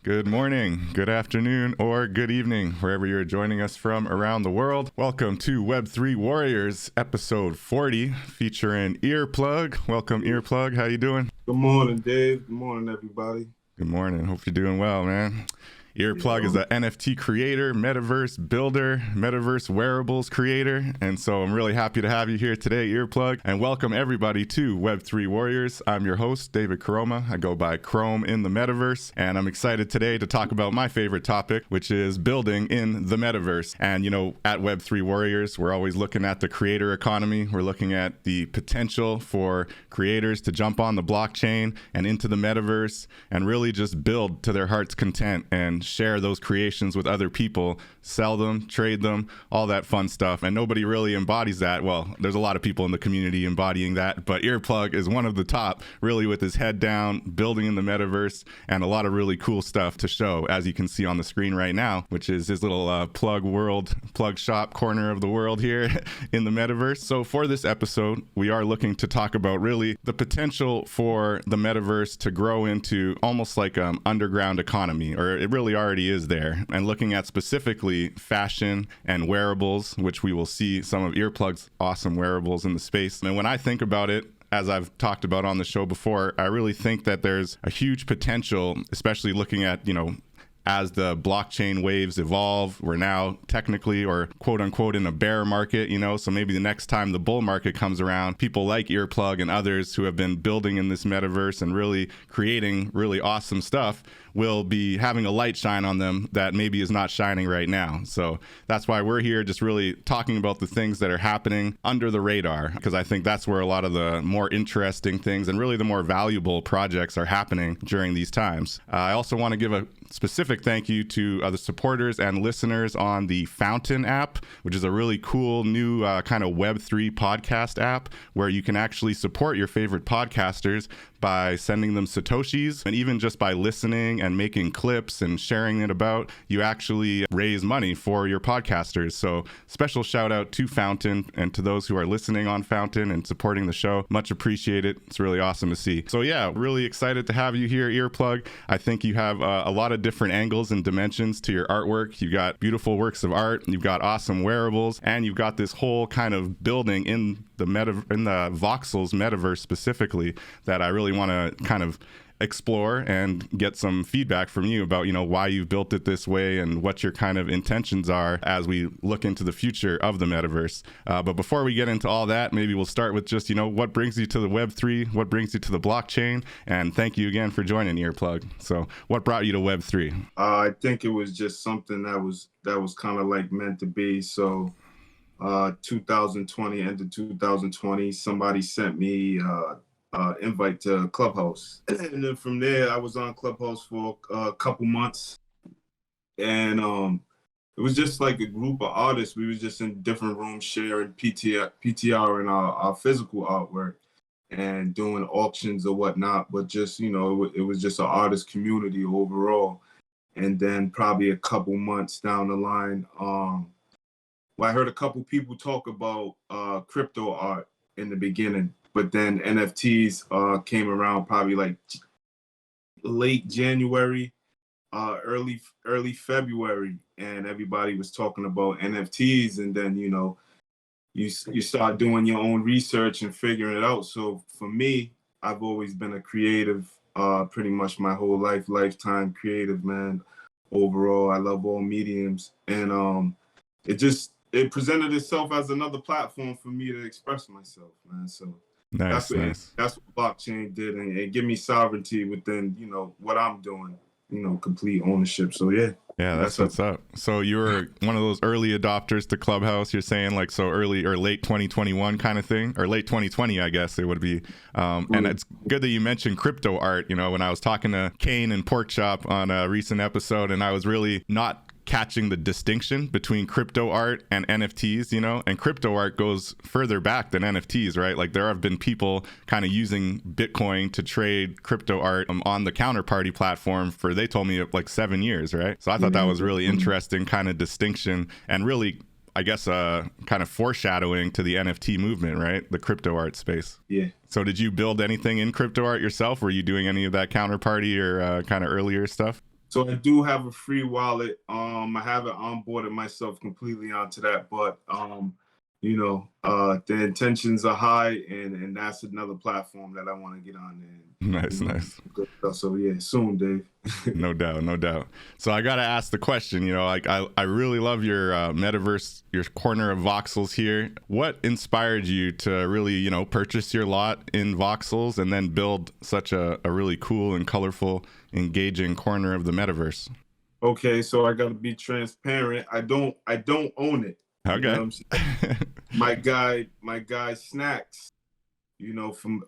Good morning, good afternoon, or good evening, wherever you're joining us from around the world. Welcome to Web3 Warriors, episode 40, featuring Eearplug. Welcome, Eearplug. How you doing? Good morning, Dave. Good morning, everybody. Good morning. Hope you're doing well, man. Eearplug is an NFT creator, metaverse builder, metaverse wearables creator. And so I'm really happy to have you here today, Eearplug, and welcome everybody to Web3 Warriors. I'm your host, David Krome. I go by Krome in the metaverse. And I'm excited today to talk about my favorite topic, which is building in the metaverse. And, you know, at Web3 Warriors, we're always looking at the creator economy. We're looking at the potential for creators to jump on the blockchain and into the metaverse and really just build to their heart's content and share those creations with other people, sell them, trade them, all that fun stuff. And nobody really embodies that. Well, there's a lot of people in the community embodying that, but Eearplug is one of the top, really with his head down, building in the metaverse, and a lot of really cool stuff to show, as you can see on the screen right now, which is his little plug shop corner of the world here in the metaverse. So for this episode, we are looking to talk about really the potential for the metaverse to grow into almost like an underground economy, or it really already is there, and looking at specifically fashion and wearables, which we will see some of Eearplug's awesome wearables in the space. And when I think about it, as I've talked about on the show before, I really think that there's a huge potential, especially looking at, you know, as the blockchain waves evolve. We're now technically, or quote unquote, in a bear market, you know, so maybe the next time the bull market comes around, people like Eearplug and others who have been building in this metaverse and really creating really awesome stuff will be having a light shine on them that maybe is not shining right now. So that's why we're here, just really talking about the things that are happening under the radar, because I think that's where a lot of the more interesting things and really the more valuable projects are happening during these times. I also want to give a specific thank you to the supporters and listeners on the Fountain app, which is a really cool new kind of Web3 podcast app where you can actually support your favorite podcasters by sending them Satoshis, and even just by listening and making clips and sharing it about, you actually raise money for your podcasters. So special shout out to Fountain and to those who are listening on Fountain and supporting the show. Much appreciated. It's really awesome to see. So yeah, really excited to have you here, Eearplug. I think you have a lot of different angles and dimensions to your artwork. You've got beautiful works of art, you've got awesome wearables, and you've got this whole kind of building in the Voxels metaverse specifically that I really want to kind of explore and get some feedback from you about, you know, why you've built it this way and what your kind of intentions are as we look into the future of the metaverse. But before we get into all that, maybe we'll start with just, you know, what brings you to the Web3, what brings you to the blockchain, and thank you again for joining Eearplug. So what brought you to Web3? I think it was just something that was kind of like meant to be. So 2020, end of 2020, somebody sent me invite to Clubhouse, and then from there I was on Clubhouse for a couple months, and it was just like a group of artists. We was just in different rooms sharing PTR and our physical artwork and doing auctions or whatnot, but just, you know, it was just an artist community overall. And then probably a couple months down the line, I heard a couple people talk about crypto art in the beginning, but then NFTs came around probably like late January, early February, and everybody was talking about NFTs. And then, you know, you start doing your own research and figuring it out. So for me, I've always been a creative, pretty much my whole lifetime creative, man. Overall, I love all mediums, and it presented itself as another platform for me to express myself, man. So Nice. that's what blockchain did, and give me sovereignty within, you know, what I'm doing, you know, complete ownership. So yeah, that's what's up. So you were one of those early adopters to Clubhouse. You're saying like so early or late 2021 kind of thing, or late 2020, I guess it would be. And it's good that you mentioned crypto art. You know, when I was talking to Kane and Porkchop on a recent episode, and I was really not catching the distinction between crypto art and NFTs, you know, and crypto art goes further back than NFTs, right? Like there have been people kind of using Bitcoin to trade crypto art on the counterparty platform for, they told me, like 7 years, right? So I thought that was really interesting kind of distinction, and really, I guess, kind of foreshadowing to the NFT movement, right? The crypto art space. Yeah. So did you build anything in crypto art yourself? Were you doing any of that counterparty or kind of earlier stuff? So I do have a free wallet. I haven't onboarded myself completely onto that, but the intentions are high, and that's another platform that I want to get on there. Nice, nice. Good stuff. So yeah, soon, Dave. No doubt, no doubt. So I got to ask the question, like I really love your metaverse, your corner of voxels here. What inspired you to really, purchase your lot in voxels and then build such a really cool and colorful, engaging corner of the metaverse? Okay, so I got to be transparent. I don't own it. Okay. You know what I'm saying? my guy Snacks, from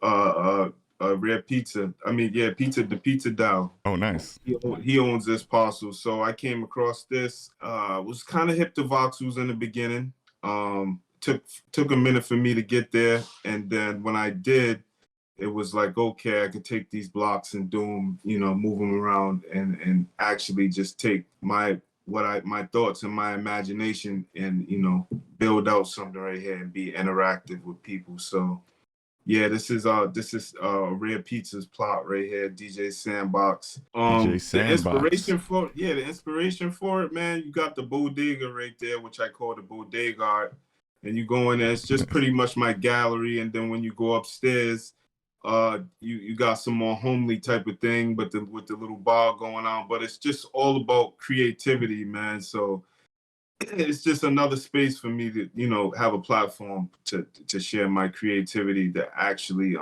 Rare Pizza. I mean, yeah, the Pizza Dow. Oh, nice. He owns this parcel. So I came across this. Was kind of hip to voxels in the beginning. Took a minute for me to get there, and then when I did, it was like, okay, I could take these blocks and do them, move them around, and actually just take my thoughts and my imagination and build out something right here and be interactive with people. So yeah, this is Rare Pizza's plot right here, DJ Sandbox. DJ Sandbox. The inspiration for it, man, you got the bodega right there, which I call the bodega art. And you go in there, it's just pretty much my gallery. And then when you go upstairs, you got some more homely type of thing, but with the little bar going on. But it's just all about creativity, man. So it's just another space for me to have a platform to share my creativity, to actually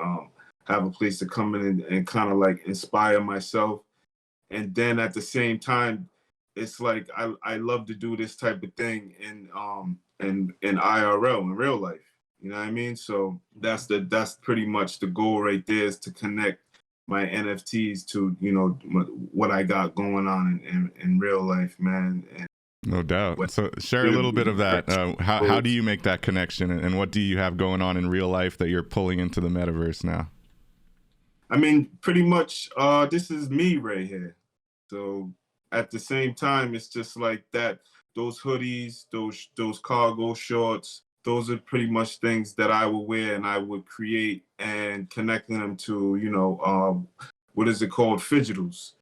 have a place to come in and kind of like inspire myself. And then at the same time, it's like I love to do this type of thing in IRL, in real life. You know what I mean? So that's pretty much the goal right there, is to connect my NFTs to what I got going on in real life, man. And no doubt. So share a little bit of that. How do you make that connection, and what do you have going on in real life that you're pulling into the metaverse now? I mean, pretty much this is me right here. So at the same time, it's just like that. Those hoodies, those cargo shorts, those are pretty much things that I would wear and I would create, and connecting them to, what is it called? Fidgetals.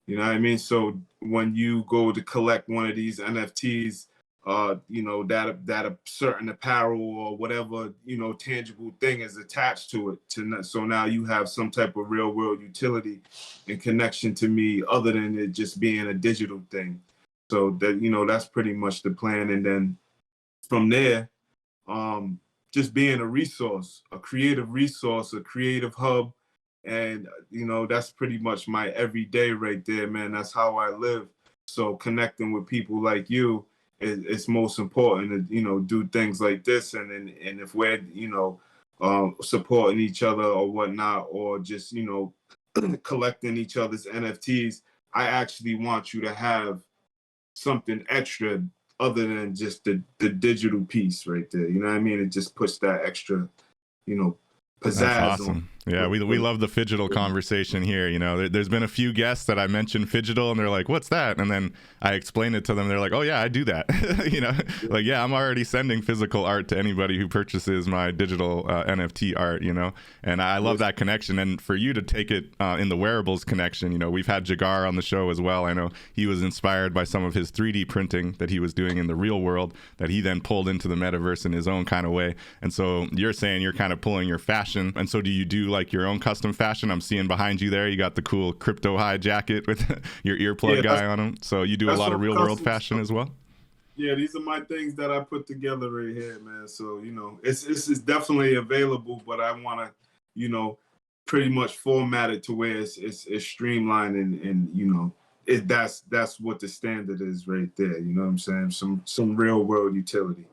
You know what I mean? So when you go to collect one of these NFTs, that a certain apparel or whatever, tangible thing is attached to it. So now you have some type of real world utility and connection to me, other than it just being a digital thing. So that, that's pretty much the plan. And then from there, just being a resource, a creative resource, a creative hub. And, that's pretty much my everyday right there, man. That's how I live. So connecting with people like you, it's most important to, do things like this. And if we're, supporting each other or whatnot, or just, collecting each other's NFTs, I actually want you to have something extra other than just the digital piece right there. You know what I mean? It just puts that extra, pizzazz. That's awesome. Yeah, we love the Fidgetal conversation here. There's been a few guests that I mentioned Fidgetal, and they're like, "What's that?" And then I explain it to them. They're like, "Oh yeah, I do that." Like, yeah, I'm already sending physical art to anybody who purchases my digital NFT art. And I love that connection. And for you to take it in the wearables connection, we've had Jagar on the show as well. I know he was inspired by some of his 3D printing that he was doing in the real world that he then pulled into the metaverse in his own kind of way. And so you're saying you're kind of pulling your fashion. And so do you do like your own custom fashion? I'm seeing behind you there, you got the cool crypto high jacket with your earplug guy on them. So you do a lot of real world fashion as well? Yeah, these are my things that I put together right here, man. So, it's definitely available, but I want to, pretty much format it to where it's streamlined and that's what the standard is right there. You know what I'm saying? Some real world utility.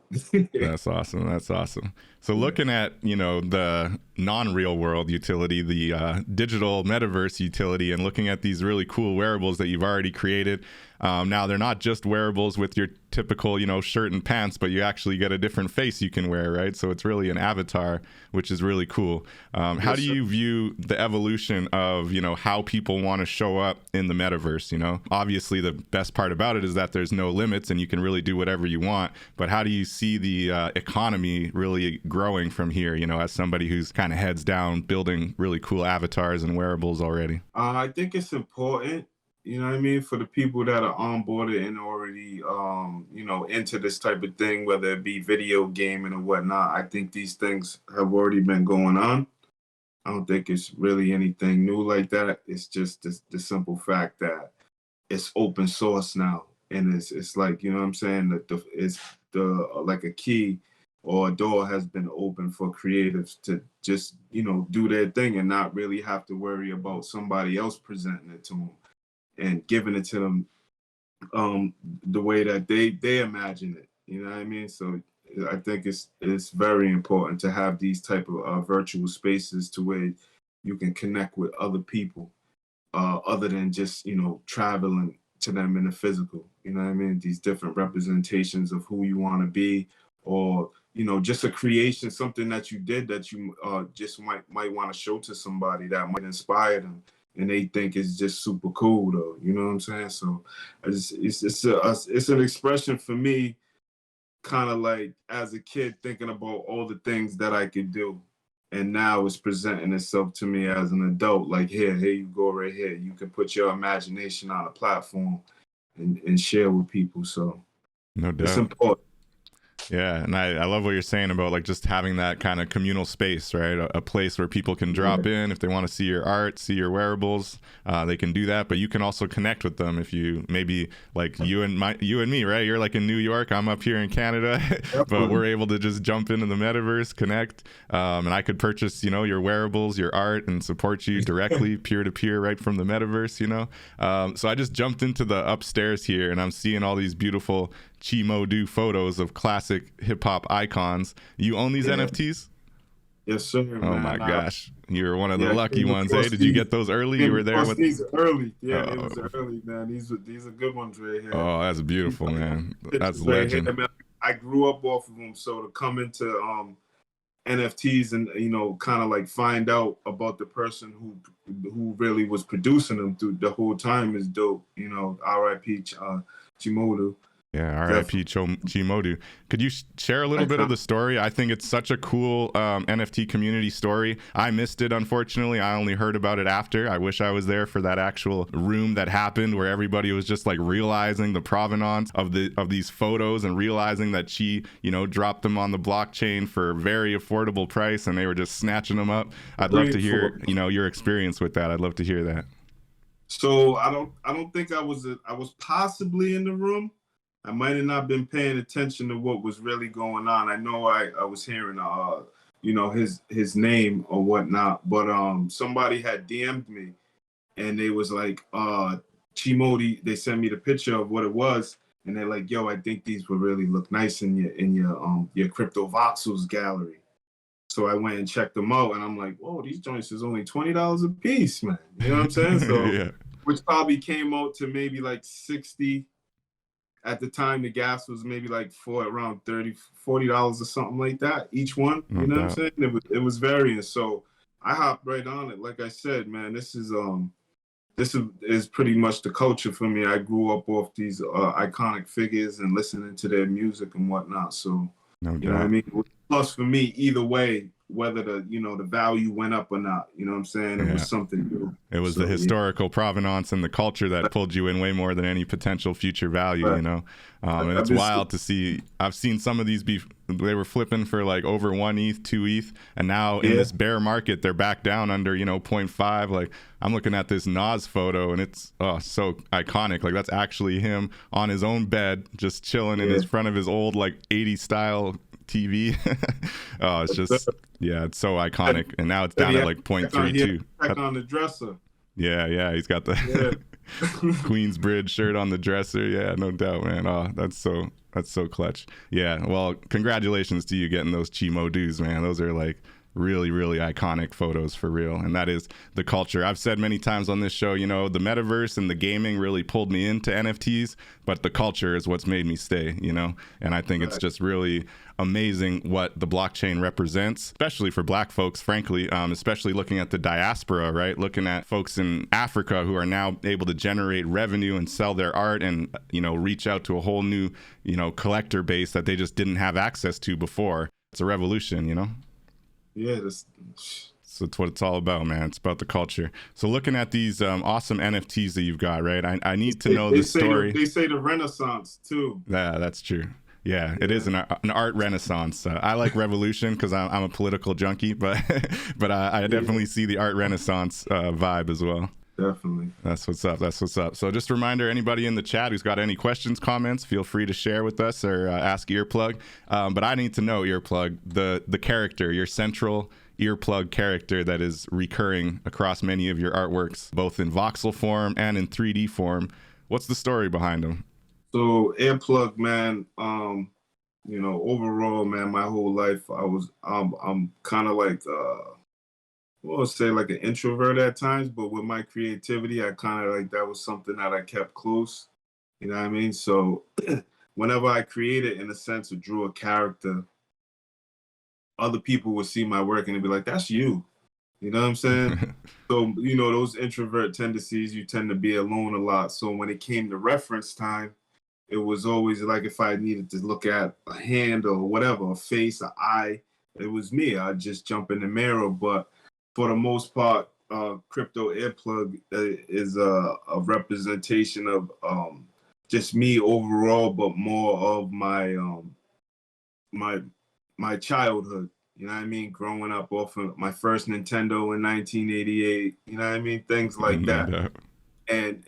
That's awesome. That's awesome. So looking at, the non-real world utility, the digital metaverse utility, and looking at these really cool wearables that you've already created. Now they're not just wearables with your typical, shirt and pants, but you actually get a different face you can wear, right? So it's really an avatar, which is really cool. How do you view the evolution of, how people want to show up in the metaverse? Obviously the best part about it is that there's no limits and you can really do whatever you want. But how do you see the economy really growing from here, as somebody who's kind of heads down building really cool avatars and wearables already? I think it's important You know what I mean? For the people that are onboarded and already, into this type of thing, whether it be video gaming or whatnot, I think these things have already been going on. I don't think it's really anything new like that. It's just the simple fact that it's open source now, and it's like, you know what I'm saying, that it's the like a key or a door has been open for creatives to just do their thing and not really have to worry about somebody else presenting it to them and giving it to them the way that they imagine it. You know what I mean? So I think it's very important to have these type of virtual spaces to where you can connect with other people, other than just traveling to them in the physical. You know what I mean? These different representations of who you want to be, or just a creation, something that you did that you just might want to show to somebody that might inspire them, and they think it's just super cool, though. You know what I'm saying? So it's an expression for me, kind of like as a kid thinking about all the things that I could do, and now it's presenting itself to me as an adult. Like, here you go, right here. You can put your imagination on a platform and share with people. So No doubt. it's important. Yeah, and I love what you're saying about like just having that kind of communal space, right? A place where people can drop in if they want to see your art, see your wearables. They can do that, but you can also connect with them if you maybe like you and me, right? You're like in New York, I'm up here in Canada, but we're able to just jump into the metaverse, connect, and I could purchase, your wearables, your art, and support you directly, peer to peer, right from the metaverse, So I just jumped into the upstairs here, and I'm seeing all these beautiful Chimo-do photos of classic hip-hop icons. You own these NFTs? Yes, sir. Oh, my gosh. You were one of the lucky ones, eh? Did you get those early? You were there with these early. Yeah, it was early, man. These are good ones right here. Oh, that's beautiful, man. That's right legend. Here, man. I grew up off of them, so to come into NFTs and kind of like find out about the person who really was producing them through the whole time is dope. R.I.P. Chimodu. Yeah, R.I.P. Chimodu. Could you share a little bit of the story? I think it's such a cool NFT community story. I missed it, unfortunately. I only heard about it after. I wish I was there for that actual room that happened where everybody was just like realizing the provenance of these photos and realizing that she, dropped them on the blockchain for a very affordable price and they were just snatching them up. I'd love to hear, your experience with that. I'd love to hear that. So I don't think I was possibly in the room. I might have not been paying attention to what was really going on. I know I was hearing, his name or whatnot, but somebody had DM'd me, and they was like, Chimodi. They sent me the picture of what it was, and they're like, yo, I think these would really look nice in your crypto voxels gallery. So I went and checked them out, and I'm like, whoa, these joints is only $20 a piece, man. You know what I'm saying? So, yeah. Which probably came out to maybe like 60. At the time, the gas was maybe like around $30, $40 or something like that, each one. You know what I'm saying? It was varying. So I hopped right on it. Like I said, man, this is pretty much the culture for me. I grew up off these iconic figures and listening to their music and whatnot. So you know what I mean? Plus for me, either way, whether the value went up or not, you know what I'm saying? It was something new. It was the historical provenance and the culture that pulled you in way more than any potential future value, and it's wild to see. I've seen some of these they were flipping for like over 1 ETH, 2 ETH, and now in this bear market, they're back down under, 0.5. Like I'm looking at this Nas photo and it's so iconic. Like that's actually him on his own bed, just chilling in front of his old like 80s style TV. It's just it's so iconic, and now it's down at like 0.32. Check on the dresser. Yeah, he's got the Queensbridge shirt on the dresser. Yeah, no doubt, man. Oh, that's so clutch. Yeah, well, congratulations to you getting those Chimo dues, man. Those are like really, really iconic photos for real. And that is the culture. I've said many times on this show, the metaverse and the gaming really pulled me into NFTs, but the culture is what's made me stay, and I think it's just really amazing what the blockchain represents, especially for Black folks, frankly, especially looking at the diaspora, right? Looking at folks in Africa who are now able to generate revenue and sell their art and, reach out to a whole new, collector base that they just didn't have access to before. It's a revolution, Yeah, So it's what it's all about, man. It's about the culture. So looking at these awesome NFTs that you've got, right? I need to know the story. They say the Renaissance too. Yeah, that's true. Yeah, it is an art renaissance. I like revolution because I'm a political junkie, but I definitely see the art renaissance vibe as well. Definitely. That's what's up. That's what's up. So just a reminder, anybody in the chat who's got any questions, comments, feel free to share with us or ask Earplug. But I need to know, Earplug, the character, your central Earplug character that is recurring across many of your artworks, both in voxel form and in 3D form. What's the story behind them? So Earplug, man, you know, overall, man, my whole life I'm kind of like well, say like an introvert at times, but with my creativity, I kind of like that was something that I kept close. You know what I mean? So whenever I created, in a sense, or drew a character, other people would see my work and they'd be like, "That's you." You know what I'm saying? So, you know, those introvert tendencies, you tend to be alone a lot. So when it came to reference time, it was always like if I needed to look at a hand or whatever, a face, an eye, it was me. I'd just jump in the mirror. But for the most part, Crypto Earplug is a representation of just me overall, but more of my childhood. You know what I mean? Growing up off of my first Nintendo in 1988. You know what I mean? Things like that. And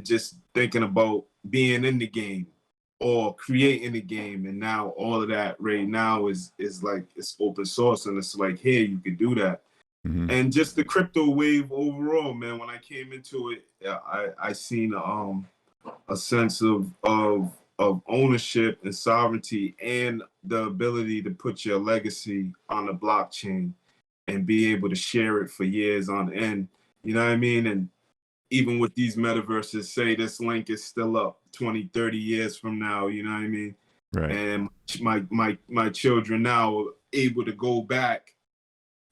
just thinking about being in the game or creating the game, and now all of that right now is like it's open source and it's like, hey, you can do that. And just the crypto wave overall, man. When I came into it, I seen a sense of ownership and sovereignty and the ability to put your legacy on the blockchain and be able to share it for years on end. You know what I mean? And even with these metaverses, say this link is still up 20, 30 years from now, you know what I mean? Right. And my children now are able to go back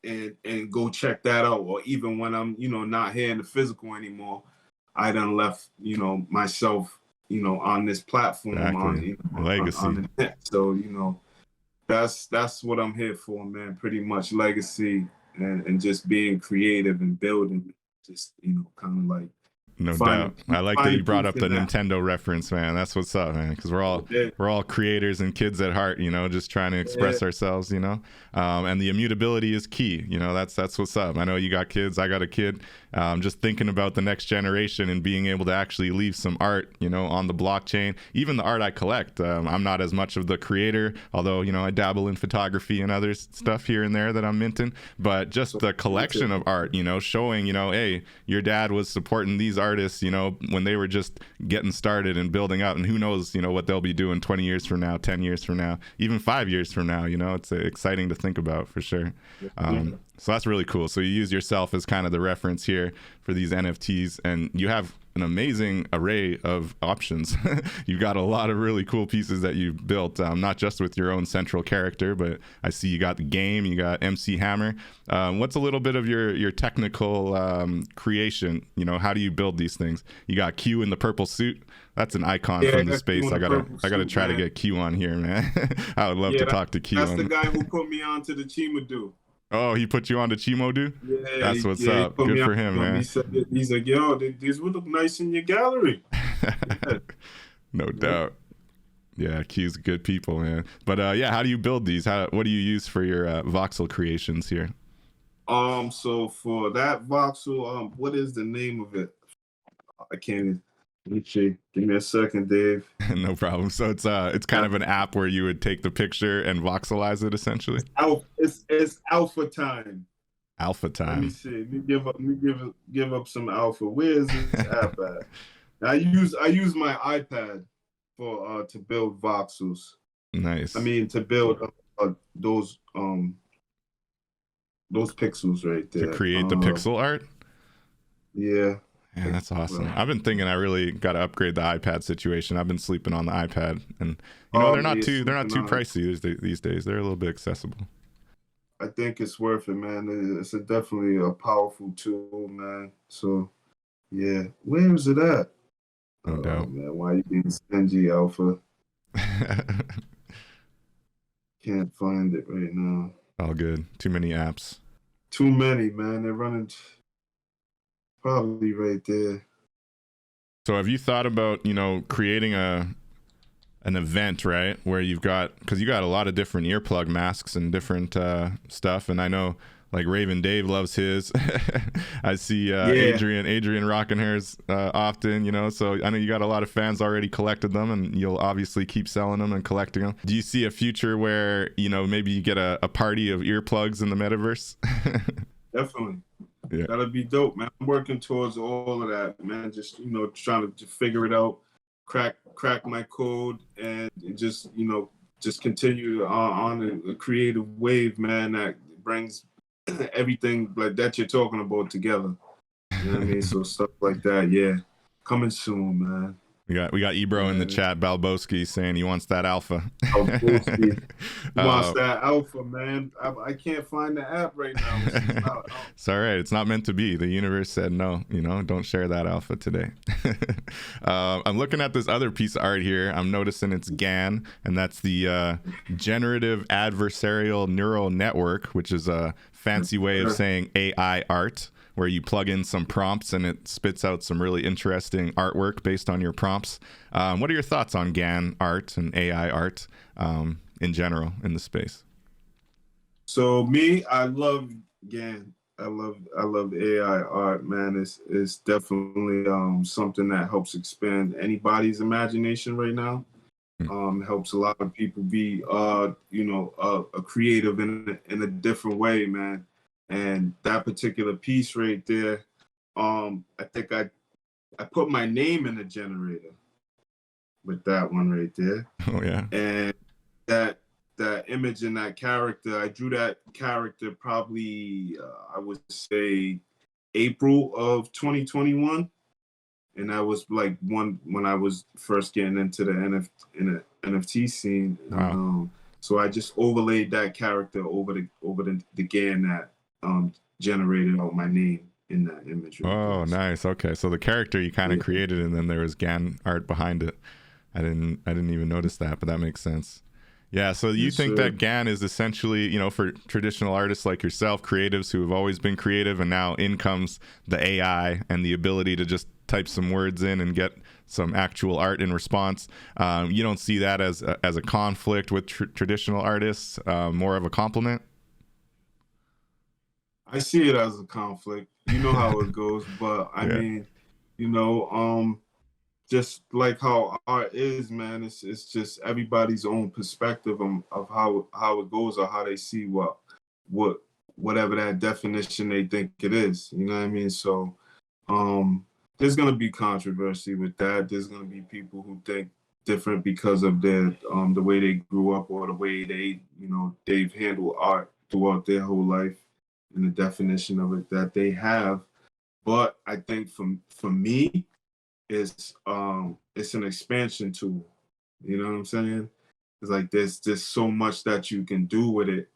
and go check that out. Or even when I'm, you know, not here in the physical anymore, I done left, you know, myself, you know, on this platform, exactly. Legacy. on the net. So, you know, that's what I'm here for, man. Pretty much legacy and just being creative and building, just, you know, kind of like no doubt. I like that you brought up the Nintendo reference, man. That's what's up, man. Because we're all creators and kids at heart, you know, just trying to express ourselves, you know. And the immutability is key, you know. That's what's up. I know you got kids. I got a kid. Just thinking about the next generation and being able to actually leave some art, you know, on the blockchain. Even the art I collect. I'm not as much of the creator, although, you know, I dabble in photography and other stuff here and there that I'm minting. But just the collection of art, you know, showing, you know, hey, your dad was supporting these artists, you know, when they were just getting started and building up, and who knows, you know, what they'll be doing 20 years from now, 10 years from now, even 5 years from now. You know, it's exciting to think about for sure. So that's really cool. So you use yourself as kind of the reference here for these NFTs, and you have an amazing array of options. You've got a lot of really cool pieces that you've built, not just with your own central character, but I see you got the game, you got MC Hammer. What's a little bit of your technical creation? You know, how do you build these things? You got Q in the purple suit. That's an icon from the space. I gotta try to get Q on here, man. I would love to talk to Q. That's the guy who put me on to the Chimadu. Oh, he put you on to Chimodu? Yeah, that's what's up. Good for him, man. He's like, yo, these would look nice in your gallery. No doubt. Yeah, Q's good people, man. But yeah, how do you build these? What do you use for your voxel creations here? So for that voxel, what is the name of it? I can't. Let me see. Give me a second, Dave. No problem. So it's kind of an app where you would take the picture and voxelize it, essentially. It's alpha time. Alpha time. Let me see. Let me give up some alpha. Where is this app at? I use my iPad for to build voxels. Nice. I mean, to build those pixels right there. To create the pixel art. Yeah. Yeah, that's awesome. I've been thinking I really got to upgrade the iPad situation. I've been sleeping on the iPad, and you know they're not too pricey these days. They're a little bit accessible. I think it's worth it, man. It's definitely a powerful tool, man. So yeah, where is it at? No doubt. Man, why are you being stingy, Alpha? Can't find it right now. All good. Too many apps. Too many, man. They're running probably right there. So have you thought about, creating an event, right, where you've got, because you got a lot of different earplug masks and different stuff, and I know like Raven Dave loves his. I see Adrian rocking hers often, so I know you got a lot of fans already collected them, and you'll obviously keep selling them and collecting them. Do you see a future where maybe you get a party of earplugs in the metaverse? Definitely. Yeah. That'd be dope, man. I'm working towards all of that, man. Just trying to figure it out, crack my code, and just just continue on a creative wave, man, that brings everything like that you're talking about together. You know what I mean? So stuff like that, yeah, coming soon, man. We got Ebro in the chat, Balboski, saying he wants that alpha. Balboski wants that alpha, man. I can't find the app right now. It's all right. It's not meant to be. The universe said no. Don't share that alpha today. I'm looking at this other piece of art here. I'm noticing it's GAN, and that's the Generative Adversarial Neural Network, which is a fancy way of saying AI art, where you plug in some prompts and it spits out some really interesting artwork based on your prompts. What are your thoughts on GAN art and AI art in general in the space? So me, I love GAN. I love AI art, man. It's definitely something that helps expand anybody's imagination right now. Helps a lot of people be a creative in a different way, man. And that particular piece right there, I think I put my name in the generator with that one right there. Oh yeah. And that image and that character, I drew that character probably I would say April of 2021. And that was like when I was first getting into the NFT scene. Wow. So I just overlaid that character over the GAN that generated out my name in that image. Right oh, there. Nice. Okay, so the character you kind of created, and then there was GAN art behind it. I didn't even notice that, but that makes sense. Yeah. So you think that GAN is essentially, for traditional artists like yourself, creatives who have always been creative, and now in comes the AI and the ability to just type some words in and get some actual art in response. You don't see that as a conflict with traditional artists, more of a compliment? I see it as a conflict. You know how it goes, but I mean, just like how art is, man, it's just everybody's own perspective of how it goes, or how they see whatever that definition they think it is. You know what I mean? So there's gonna be controversy with that. There's gonna be people who think different because of their the way they grew up, or the way they've handled art throughout their whole life, and the definition of it that they have. But I think for me, it's an expansion tool. You know what I'm saying? It's like there's just so much that you can do with it.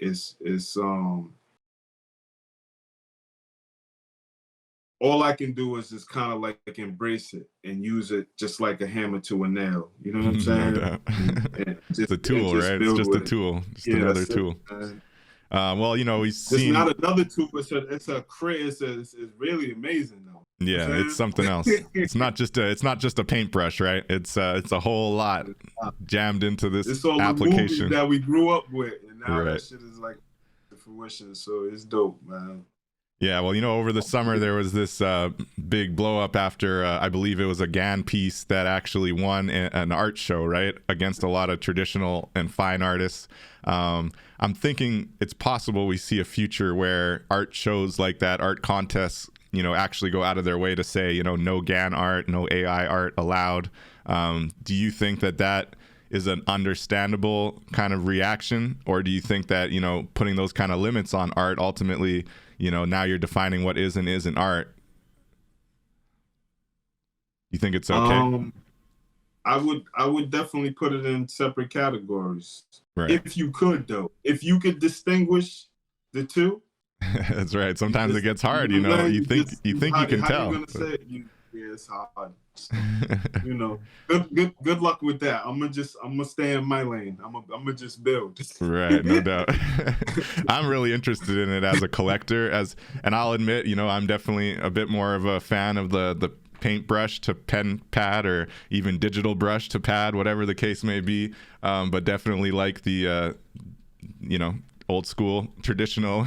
All I can do is just kind of like embrace it and use it just like a hammer to a nail. You know what I'm saying? No it's a tool, right? It's just a tool, just another tool. Well, we've seen. It's not another tool. It's really amazing though. Yeah, it's something else. It's not just a paintbrush, right? It's a whole lot jammed into this it's all application the movies that we grew up with, and now that shit is like to fruition. So it's dope, man. Yeah, well, over the summer there was this big blow up after I believe it was a GAN piece that actually won an art show, right, against a lot of traditional and fine artists. I'm thinking it's possible we see a future where art shows like that, art contests, actually go out of their way to say, no GAN art, no AI art allowed. Do you think that is an understandable kind of reaction, or do you think that putting those kind of limits on art ultimately, now you're defining what is and isn't art? You think it's okay? I would definitely put it in separate categories. Right. If you could, though, if you could distinguish the two. That's right. Sometimes it gets hard, you think you can tell. Yeah, it's hard. You know, good luck with that. I'm gonna stay in my lane. I'm gonna just build. Right, no doubt. I'm really interested in it as a collector, and I'll admit, I'm definitely a bit more of a fan of the paintbrush to pen pad, or even digital brush to pad, whatever the case may be. But definitely like the old school traditional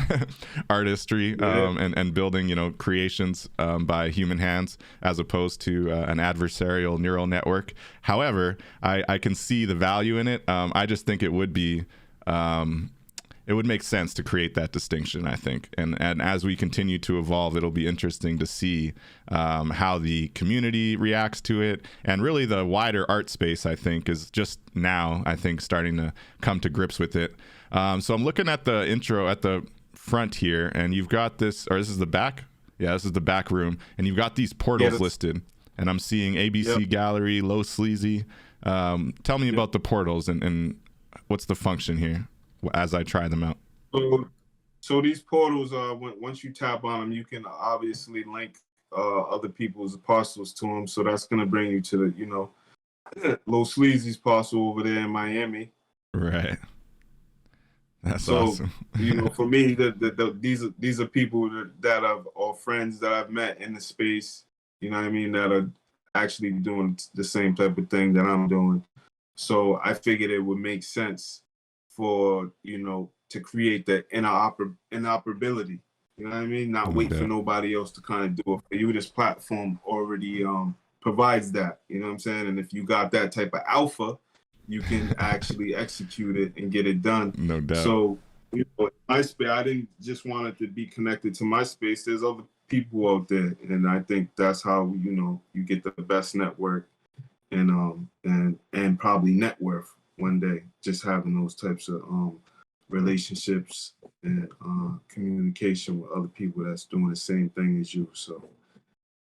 artistry, and building creations by human hands, as opposed to an adversarial neural network. However, I can see the value in it. I just think it would be it would make sense to create that distinction, I think. And as we continue to evolve, it'll be interesting to see how the community reacts to it. And really the wider art space, I think, is just now, starting to come to grips with it. So I'm looking at the intro at the front here, and you've got this is the back? Yeah, this is the back room. And you've got these portals listed. And I'm seeing ABC Gallery, Low Sleazy. Tell me about the portals and what's the function here as I try them out. So these portals, once you tap on them, you can obviously link other people's parcels to them. So that's going to bring you to the, Low Sleazy's parcel over there in Miami. Right. That's awesome. For me, these are people that I've, or friends that I've met in the space, you know what I mean, that are actually doing the same type of thing that I'm doing. So I figured it would make sense for, to create the interoperability, you know what I mean? Not wait for nobody else to kind of do it for you. This platform already provides that, you know what I'm saying? And if you got that type of alpha, you can actually execute it and get it done. No doubt. So, my space, I didn't just want it to be connected to my space. There's other people out there, and I think that's how you get the best network and probably net worth one day. Just having those types of relationships and communication with other people that's doing the same thing as you. So.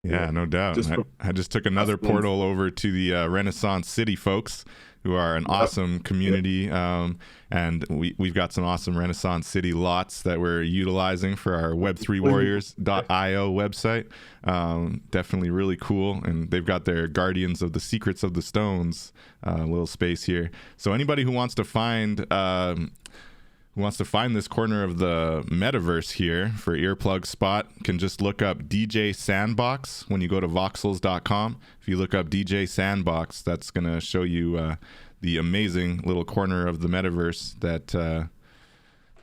Yeah, no doubt. I just took another portal over to the Renaissance City folks, who are an awesome community, and we've got some awesome Renaissance City lots that we're utilizing for our Web3 Warriors.io website. Definitely really cool, and they've got their Guardians of the Secrets of the Stones little space here. So anybody who wants to find this corner of the metaverse here for Earplug spot can just look up DJ Sandbox when you go to voxels.com. If you look up DJ Sandbox, that's going to show you the amazing little corner of the metaverse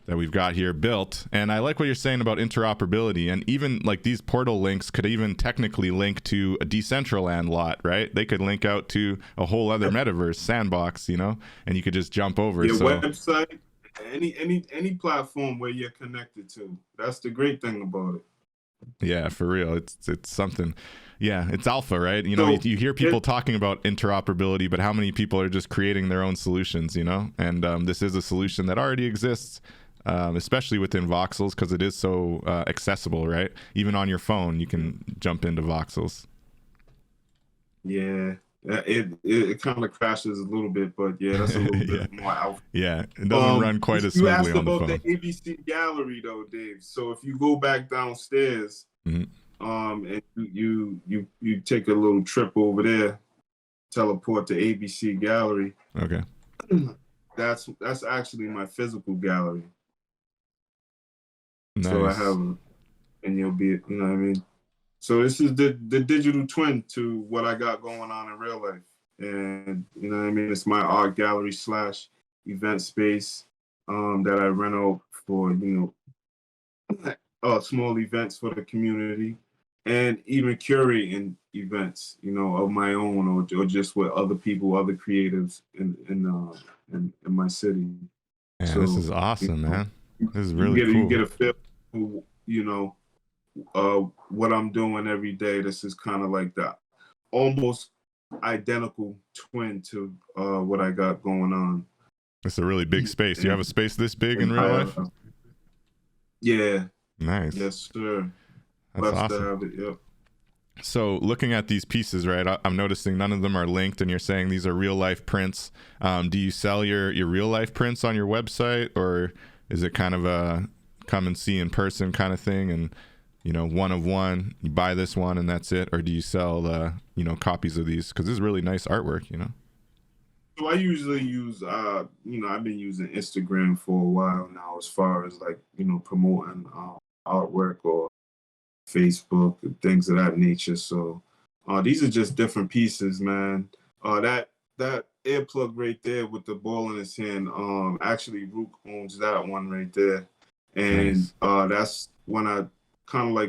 that we've got here built. And I like what you're saying about interoperability, and even like these portal links could even technically link to a Decentraland lot, right? They could link out to a whole other metaverse sandbox, and you could just jump over. Your website. Any platform where you're connected to. That's the great thing about it. Yeah, for real. It's something. Yeah, it's alpha, right? You hear people talking about interoperability, but how many people are just creating their own solutions, And this is a solution that already exists, especially within Voxels, because it is so accessible, right? Even on your phone, you can jump into Voxels. Yeah. It kind of crashes a little bit, but yeah, that's a little bit more alpha. Yeah, it doesn't run quite as smoothly on the phone. You asked about the ABC Gallery though, Dave. So if you go back downstairs, and you take a little trip over there, teleport to ABC Gallery. Okay. That's actually my physical gallery. Nice. So I have, and you'll be, you know what I mean. So this is the digital twin to what I got going on in real life. And, you know what I mean? It's my art gallery / event space that I rent out for, small events for the community, and even curating events, of my own or just with other people, other creatives in my city. Yeah, so, this is awesome, man. This is really cool. You get a feel for, what I'm doing every day. This is kind of like the almost identical twin to what I got going on. It's a really big space. You have a space this big in real life? Yeah. Nice. Yes, sir. That's awesome. To have it, yep. So looking at these pieces, right, I'm noticing none of them are linked, and you're saying these are real life prints. Do you sell your real life prints on your website, or is it kind of a come and see in person kind of thing? And one of one, you buy this one and that's it? Or do you sell, copies of these? Because this is really nice artwork. So I usually use, I've been using Instagram for a while now, as far as like, promoting artwork, or Facebook and things of that nature. So these are just different pieces, man. That earplug right there with the ball in his hand, actually Rook owns that one right there. And Nice. that's when I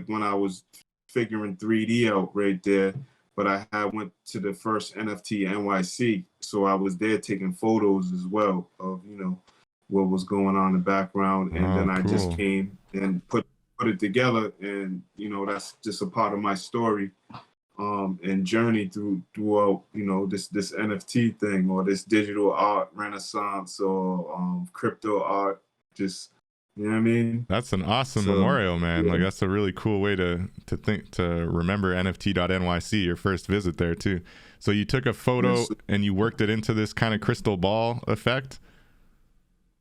when I was figuring 3D out right there. But I had went to the first NFT NYC, so I was there taking photos as well of what was going on in the background, and Oh, then I just cool. came and put it together, and that's just a part of my story, and journey throughout this NFT thing, or this digital art renaissance, or crypto art, just you know what I mean. That's an awesome So memorial, man. Like, yeah. that's a really cool way to remember NFT.NYC, your first visit there too. So you took a photo Yes. and you worked it into this kind of crystal ball effect.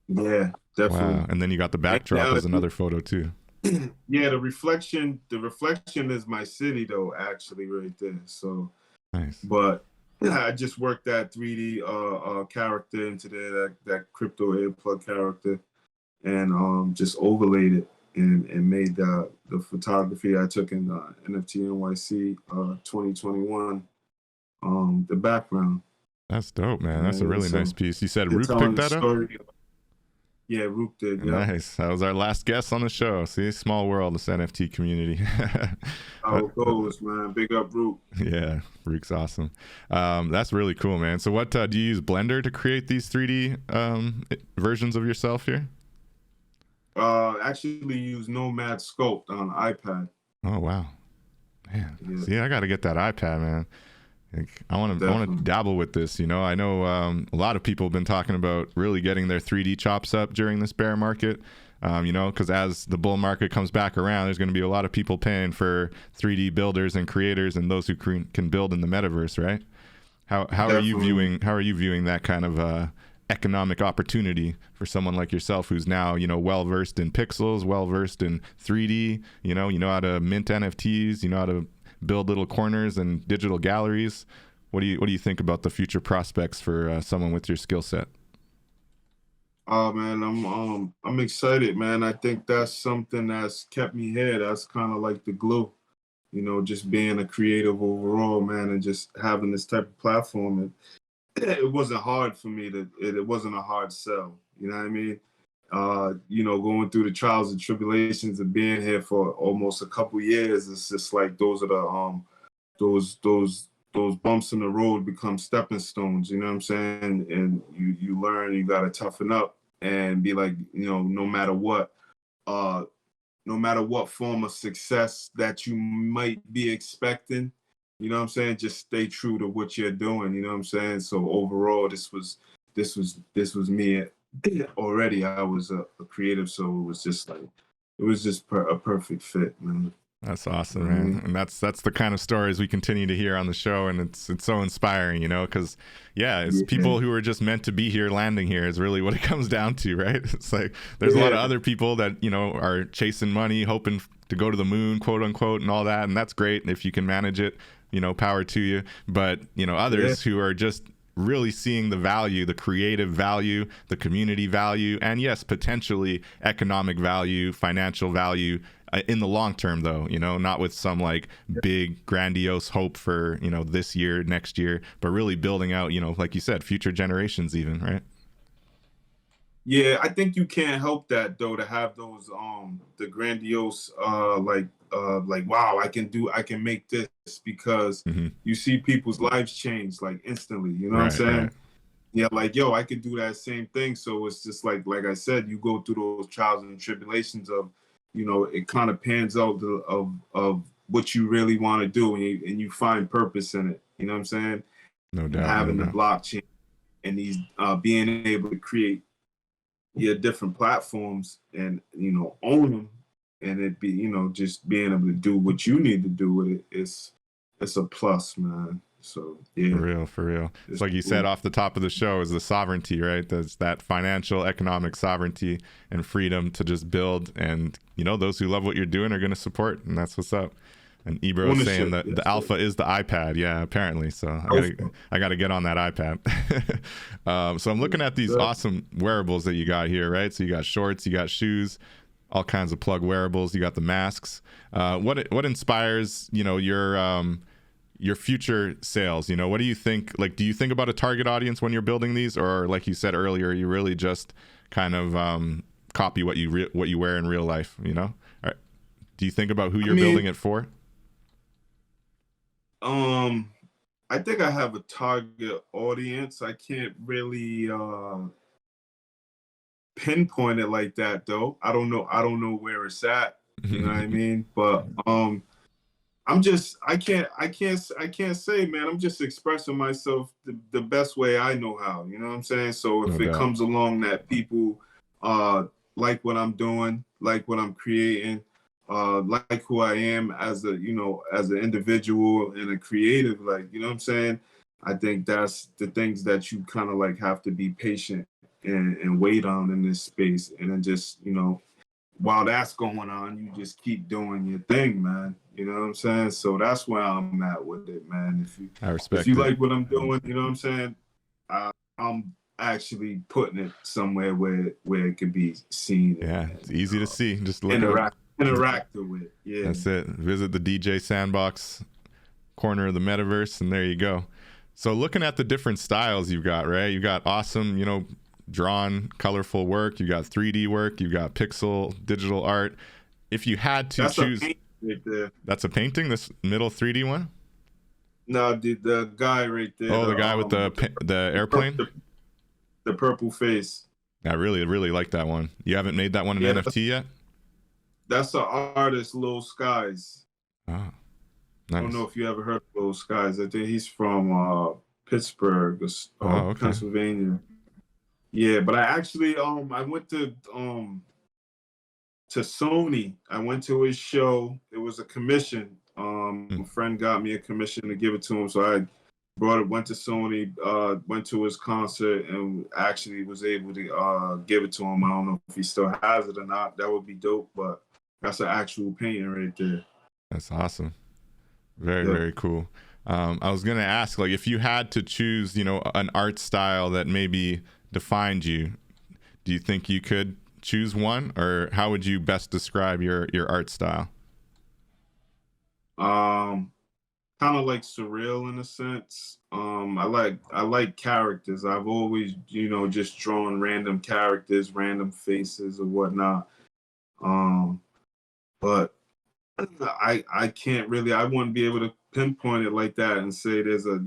Yeah, Wow. definitely. And then you got the And, backdrop as another photo too. yeah, the reflection is my city though, actually, right there. So, Nice. but I just worked that 3D character into there, that crypto earplug character, and just overlaid it, and made the photography I took in NFT NYC 2021 the background. That's dope, man. That's a And really nice so piece. You said they're Rook telling picked the that up? story. Yeah, Rook did. Yeah, Nice. That was our last guest on the show. See, small world, this NFT community. how it goes, man. Big up, Rook. Yeah, Rook's awesome. That's really cool, man. So what, do you use Blender to create these 3D versions of yourself here? Actually use Nomad Sculpt on iPad. Oh, wow. Man, Yeah, see, I got to get that iPad, man. Like, I want to definitely. dabble with this. I know a lot of people have been talking about really getting their 3D chops up during this bear market. Because as the bull market comes back around, there's going to be a lot of people paying for 3D builders and creators and those who can build in the metaverse, right? How are you viewing that kind of economic opportunity for someone like yourself, who's now well versed in pixels, well versed in 3D? You know how to mint NFTs, you know how to build little corners and digital galleries. What do you think about the future prospects for someone with your skill set? Oh man, I'm excited, man. I think that's something that's kept me here. That's kind of like the glue, just being a creative overall, man, and just having this type of platform. And it wasn't hard for me it wasn't a hard sell. You know what I mean? Going through the trials and tribulations of being here for almost a couple years, it's just like those are the those bumps in the road become stepping stones, you know what I'm saying? And you learn, you gotta toughen up and be like, uh, no matter what form of success that you might be expecting, you know what I'm saying? Just stay true to what you're doing, you know what I'm saying? So overall, this was me already. I was a creative, so it was just a perfect fit, man. That's You awesome, know what I man. mean? And that's the kind of stories we continue to hear on the show, and it's so inspiring, because it's Yeah, people who are just meant to be here landing here is really what it comes down to, right? It's like there's a lot of yeah, other people that are chasing money, hoping to go to the moon, quote unquote, and all that, and that's great if you can manage it, power to you. But yeah. others who are just really seeing the value, the creative value, the community value, and yes, potentially economic value, financial value in the long term, though, not with some like big grandiose hope for, this year, next year, but really building out, like you said, future generations even, right? Yeah, I think you can't help that though, to have those the grandiose like wow, I can make this, because Hmm. you see people's lives change like instantly, you know what I'm Right, right. saying? Yeah, like yo, I could do that same thing. So it's just like I said, you go through those trials and tribulations of, it kind of pans out of what you really want to do, and you find purpose in it. You know what I'm saying? No And doubt, no having the doubt. blockchain and these being able to create your different platforms, and own them, and it be just being able to do what you need to do with it, it's a plus, man. So yeah, For real. It's like you said off the top of the show, is the sovereignty, right? There's that financial, economic sovereignty and freedom to just build. And, you know, those who love what you're doing are going to support. And that's what's up. And Ebro is saying that the alpha is the iPad. Yeah, apparently. So I got to get on that iPad. So I'm looking at these awesome wearables that you got here, right? So you got shorts, you got shoes, all kinds of plug wearables. You got the masks. What inspires, you know, your future sales? You know, what do you think? Like, do you think about a target audience when you're building these, or like you said earlier, you really just kind of copy what you wear in real life? You know, do you think about who you're building it for? I think I have a target audience. I can't really pinpoint it like that, though. I don't know where it's at. You know what I mean? But I can't say, man. I'm just expressing myself the best way I know how. You know what I'm saying? So if it comes along that people like what I'm doing, like what I'm creating, like who I am as as an individual and a creative, like, you know what I'm saying? I think that's the things that you kind of like have to be patient and wait on in this space. And then just, you know, while that's going on, you just keep doing your thing, man. You know what I'm saying? So that's where I'm at with it, man. If you like what I'm doing, you know what I'm saying? I'm actually putting it somewhere where it could be seen. Yeah, it's easy to see. Just look interact with it. Yeah, that's it. Visit the DJ Sandbox corner of the metaverse, and there you go. So looking at the different styles you've got, right? You got awesome, you know, drawn, colorful work. You got 3D work. You got pixel, digital art. If you had to choose, right there. That's a painting. This middle 3D one. No, the guy right there. Oh, the guy with the airplane. The purple face. I really like that one. You haven't made that one an NFT yet? That's an artist, Lil Skies. Oh, nice. I don't know if you ever heard of Lil Skies. I think he's from Pittsburgh, Pennsylvania. Yeah, but I actually I went to Sony. I went to his show. It was a commission. A friend got me a commission to give it to him, so I went to Sony, went to his concert, and actually was able to give it to him. I don't know if he still has it or not. That would be dope, but that's an actual painting right there. That's awesome. Very cool. I was gonna ask, like, if you had to choose, you know, an art style that maybe defined you, do you think you could choose one, or how would you best describe your art style? Kind of like surreal in a sense. I like characters. I've always, you know, just drawn random characters, random faces or whatnot. But I can't really, I wouldn't be able to pinpoint it like that and say there's a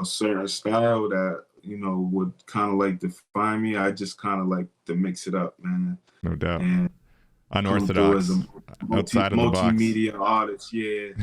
certain style that, you know, would kind of like define me. I just kind of like to mix it up, man. No doubt. And unorthodox, outside of the box. Multimedia artist, yeah.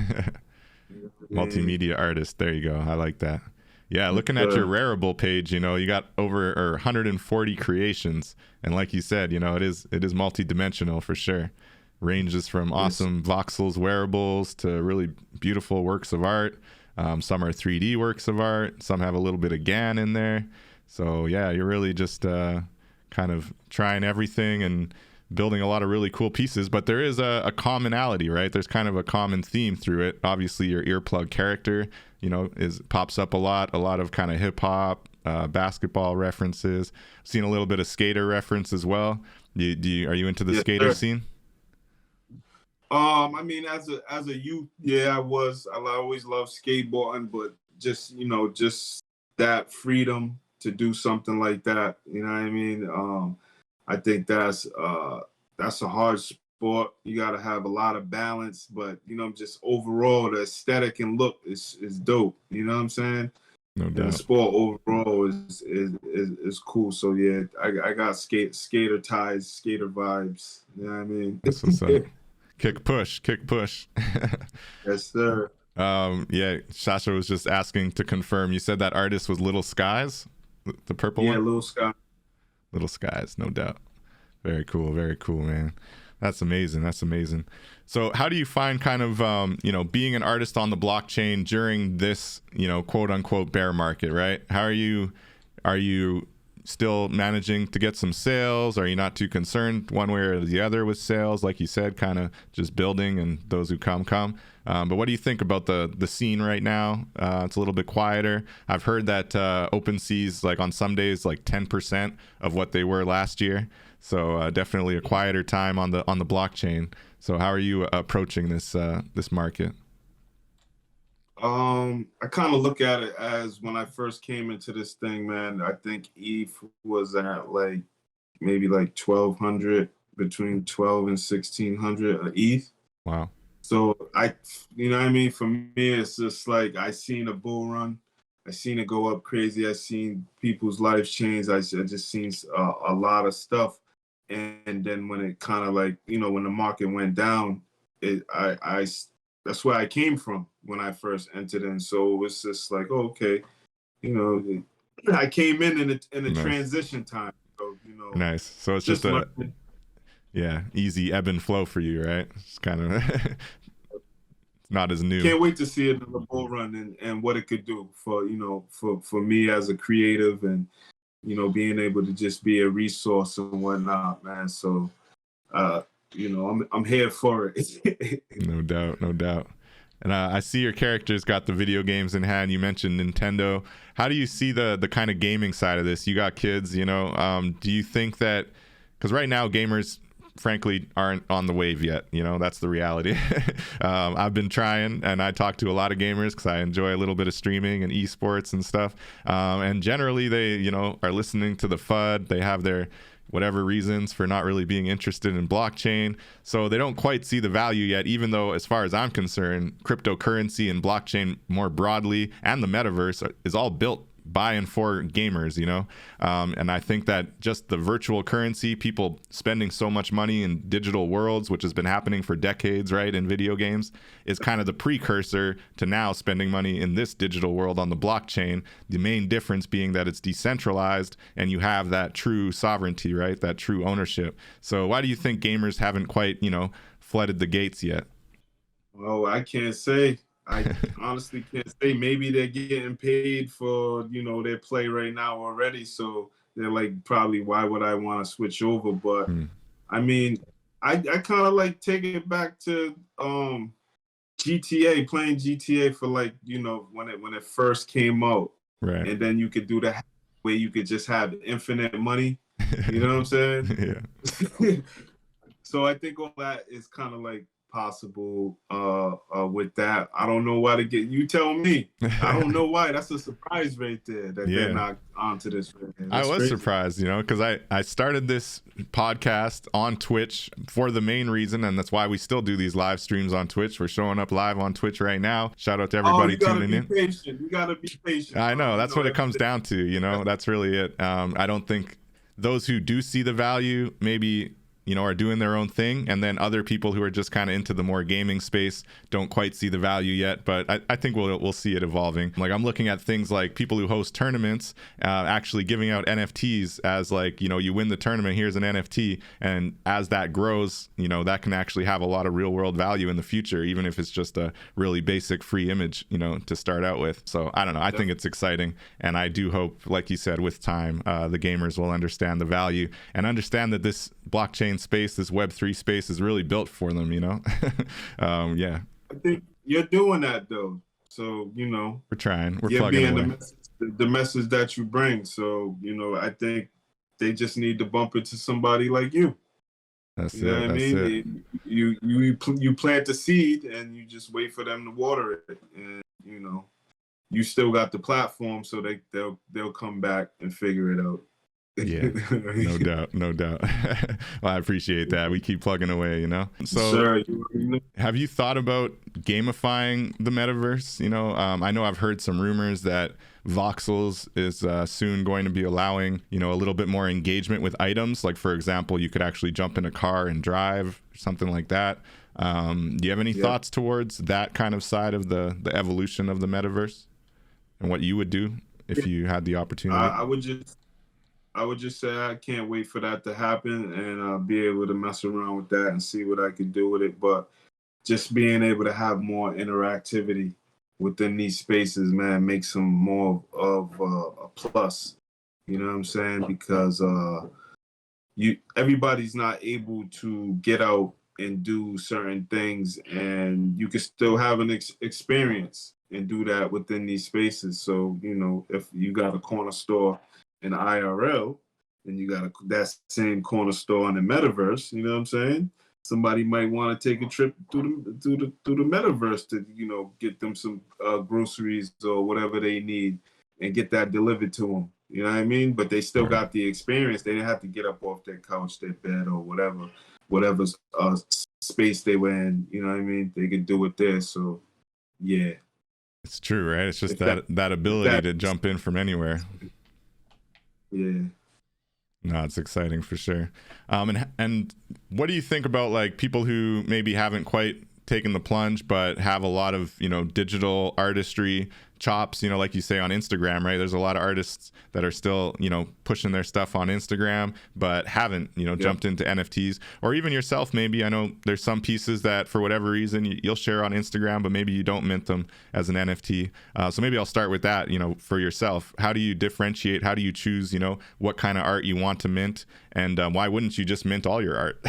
Multimedia artist. There you go. I like that. Yeah, looking at your wearable page, you know, you got over 140 creations, and like you said, you know, it is multi-dimensional for sure. Ranges from awesome voxels wearables to really beautiful works of art. Some are 3D works of art. Some have a little bit of GAN in there. So yeah, you're really just kind of trying everything and building a lot of really cool pieces. But there is a commonality, right? There's kind of a common theme through it. Obviously, your Earplug character, you know, pops up a lot of kind of hip hop, basketball references. Seen a little bit of skater reference as well. Are you into the skater scene? I mean, as a youth, yeah, I was. I always loved skateboarding, but just, you know, just that freedom to do something like that. You know what I mean? I think that's a hard sport. You got to have a lot of balance, but, you know, just overall, the aesthetic and look is dope. You know what I'm saying? No doubt. And the sport overall is cool. So yeah, I got skater ties, skater vibes. You know what I mean? That's what's up. Kick push. Yes, sir. Yeah, Shasha was just asking to confirm. You said that artist was Little Skies, the purple one? Yeah, Little Skies. Little Skies, no doubt. Very cool, man. That's amazing. That's amazing. So how do you find kind of, being an artist on the blockchain during this, quote unquote bear market, right? How are you still managing to get some sales? Are you not too concerned one way or the other with sales? Like you said, kind of just building, and those who come. But what do you think about the scene right now? It's a little bit quieter. I've heard that OpenSea's like on some days like 10% of what they were last year. So definitely a quieter time on the blockchain. So how are you approaching this market? I kind of look at it as when I first came into this thing, man. I think ETH was at like maybe like 1,200, between 12 and 1,600 ETH. Wow. So you know what I mean? For me, it's just like I seen a bull run. I seen it go up crazy. I seen people's lives change. I just seen a lot of stuff. And then when it kind of like, when the market went down, that's where I came from when I first entered in. So it was just like, oh, okay, I came in a Nice. Transition time. So, Nice. So it's just easy ebb and flow for you, right? It's kind of not as new. Can't wait to see another bull run and what it could do for, for me as a creative, and, being able to just be a resource and whatnot, man. So, I'm here for it. No doubt, no doubt. And I see your character's got the video games in hand. You mentioned Nintendo. How do you see the kind of gaming side of this? You got kids, do you think that, because right now gamers frankly aren't on the wave yet, that's the reality. I've been trying, and I talk to a lot of gamers because I enjoy a little bit of streaming and esports and stuff. And generally they, are listening to the FUD. They have their whatever reasons for not really being interested in blockchain. So they don't quite see the value yet, even though, as far as I'm concerned, cryptocurrency and blockchain more broadly and the metaverse is all built by and for gamers, and I think that just the virtual currency, people spending so much money in digital worlds, which has been happening for decades, right, in video games, is kind of the precursor to now spending money in this digital world on the blockchain. The main difference being that it's decentralized and you have that true sovereignty, right, that true ownership. So why do you think gamers haven't quite, flooded the gates yet? Oh, I can't say. I honestly can't say. Maybe they're getting paid for, their play right now already. So they're like, probably, why would I want to switch over? But I mean, I kind of like take it back to GTA, playing GTA for like, when it first came out. Right. And then you could do that where you could just have infinite money. You know what I'm saying? Yeah. So I think all that is kind of like possible with that. I don't know why you tell me. I don't know why. That's a surprise right there that they're not onto this. I was surprised, because I started this podcast on Twitch for the main reason, and that's why we still do these live streams on Twitch. We're showing up live on Twitch right now. Shout out to everybody tuning in. You gotta be patient. I know, that's what it comes down to, that's really it. I don't think those who do see the value maybe are doing their own thing, and then other people who are just kind of into the more gaming space don't quite see the value yet. But I think we'll see it evolving. Like, I'm looking at things like people who host tournaments actually giving out NFTs as like, you win the tournament, here's an NFT, and as that grows, that can actually have a lot of real world value in the future, even if it's just a really basic free image, to start out with. So I don't know, I think it's exciting, and I do hope, like you said, with time the gamers will understand the value and understand that this blockchain space, this Web3 space, is really built for them, yeah. I think you're doing that though, so we're trying, we're you're plugging being away. the message that you bring. So I think they just need to bump into somebody like you. That's you know it. What I mean, you plant the seed and you just wait for them to water it, and you still got the platform, so they'll come back and figure it out. Yeah, no doubt. Well, I appreciate that. We keep plugging away, So sure. Have you thought about gamifying the metaverse? I know I've heard some rumors that Voxels is soon going to be allowing, a little bit more engagement with items. Like, for example, you could actually jump in a car and drive, something like that. Do you have any thoughts towards that kind of side of the evolution of the metaverse and what you would do if you had the opportunity? I would just say I can't wait for that to happen and be able to mess around with that and see what I could do with it. But just being able to have more interactivity within these spaces, man, makes them more of a plus. You know what I'm saying? Because everybody's not able to get out and do certain things, and you can still have an experience and do that within these spaces. So, you know, if you got a corner store in IRL and you got that same corner store in the metaverse, you know what I'm saying? Somebody might want to take a trip through the metaverse to, you know, get them some groceries or whatever they need and get that delivered to them. You know what I mean? But they still got the experience. They didn't have to get up off their couch, their bed, or whatever space they were in. You know what I mean? They could do it there. So, yeah. It's true, right? It's just that ability to jump in from anywhere. Yeah. No, it's exciting for sure. And what do you think about like people who maybe haven't quite taken the plunge but have a lot of, you know, digital artistry chops, you know, like you say on Instagram, right? There's a lot of artists that are still, you know, pushing their stuff on Instagram but haven't, you know, jumped into NFTs, or even yourself. Maybe I know there's some pieces that for whatever reason you'll share on Instagram but maybe you don't mint them as an NFT. So maybe I'll start with that. You know, for yourself, how do you differentiate, how do you choose, you know, what kind of art you want to mint, and why wouldn't you just mint all your art?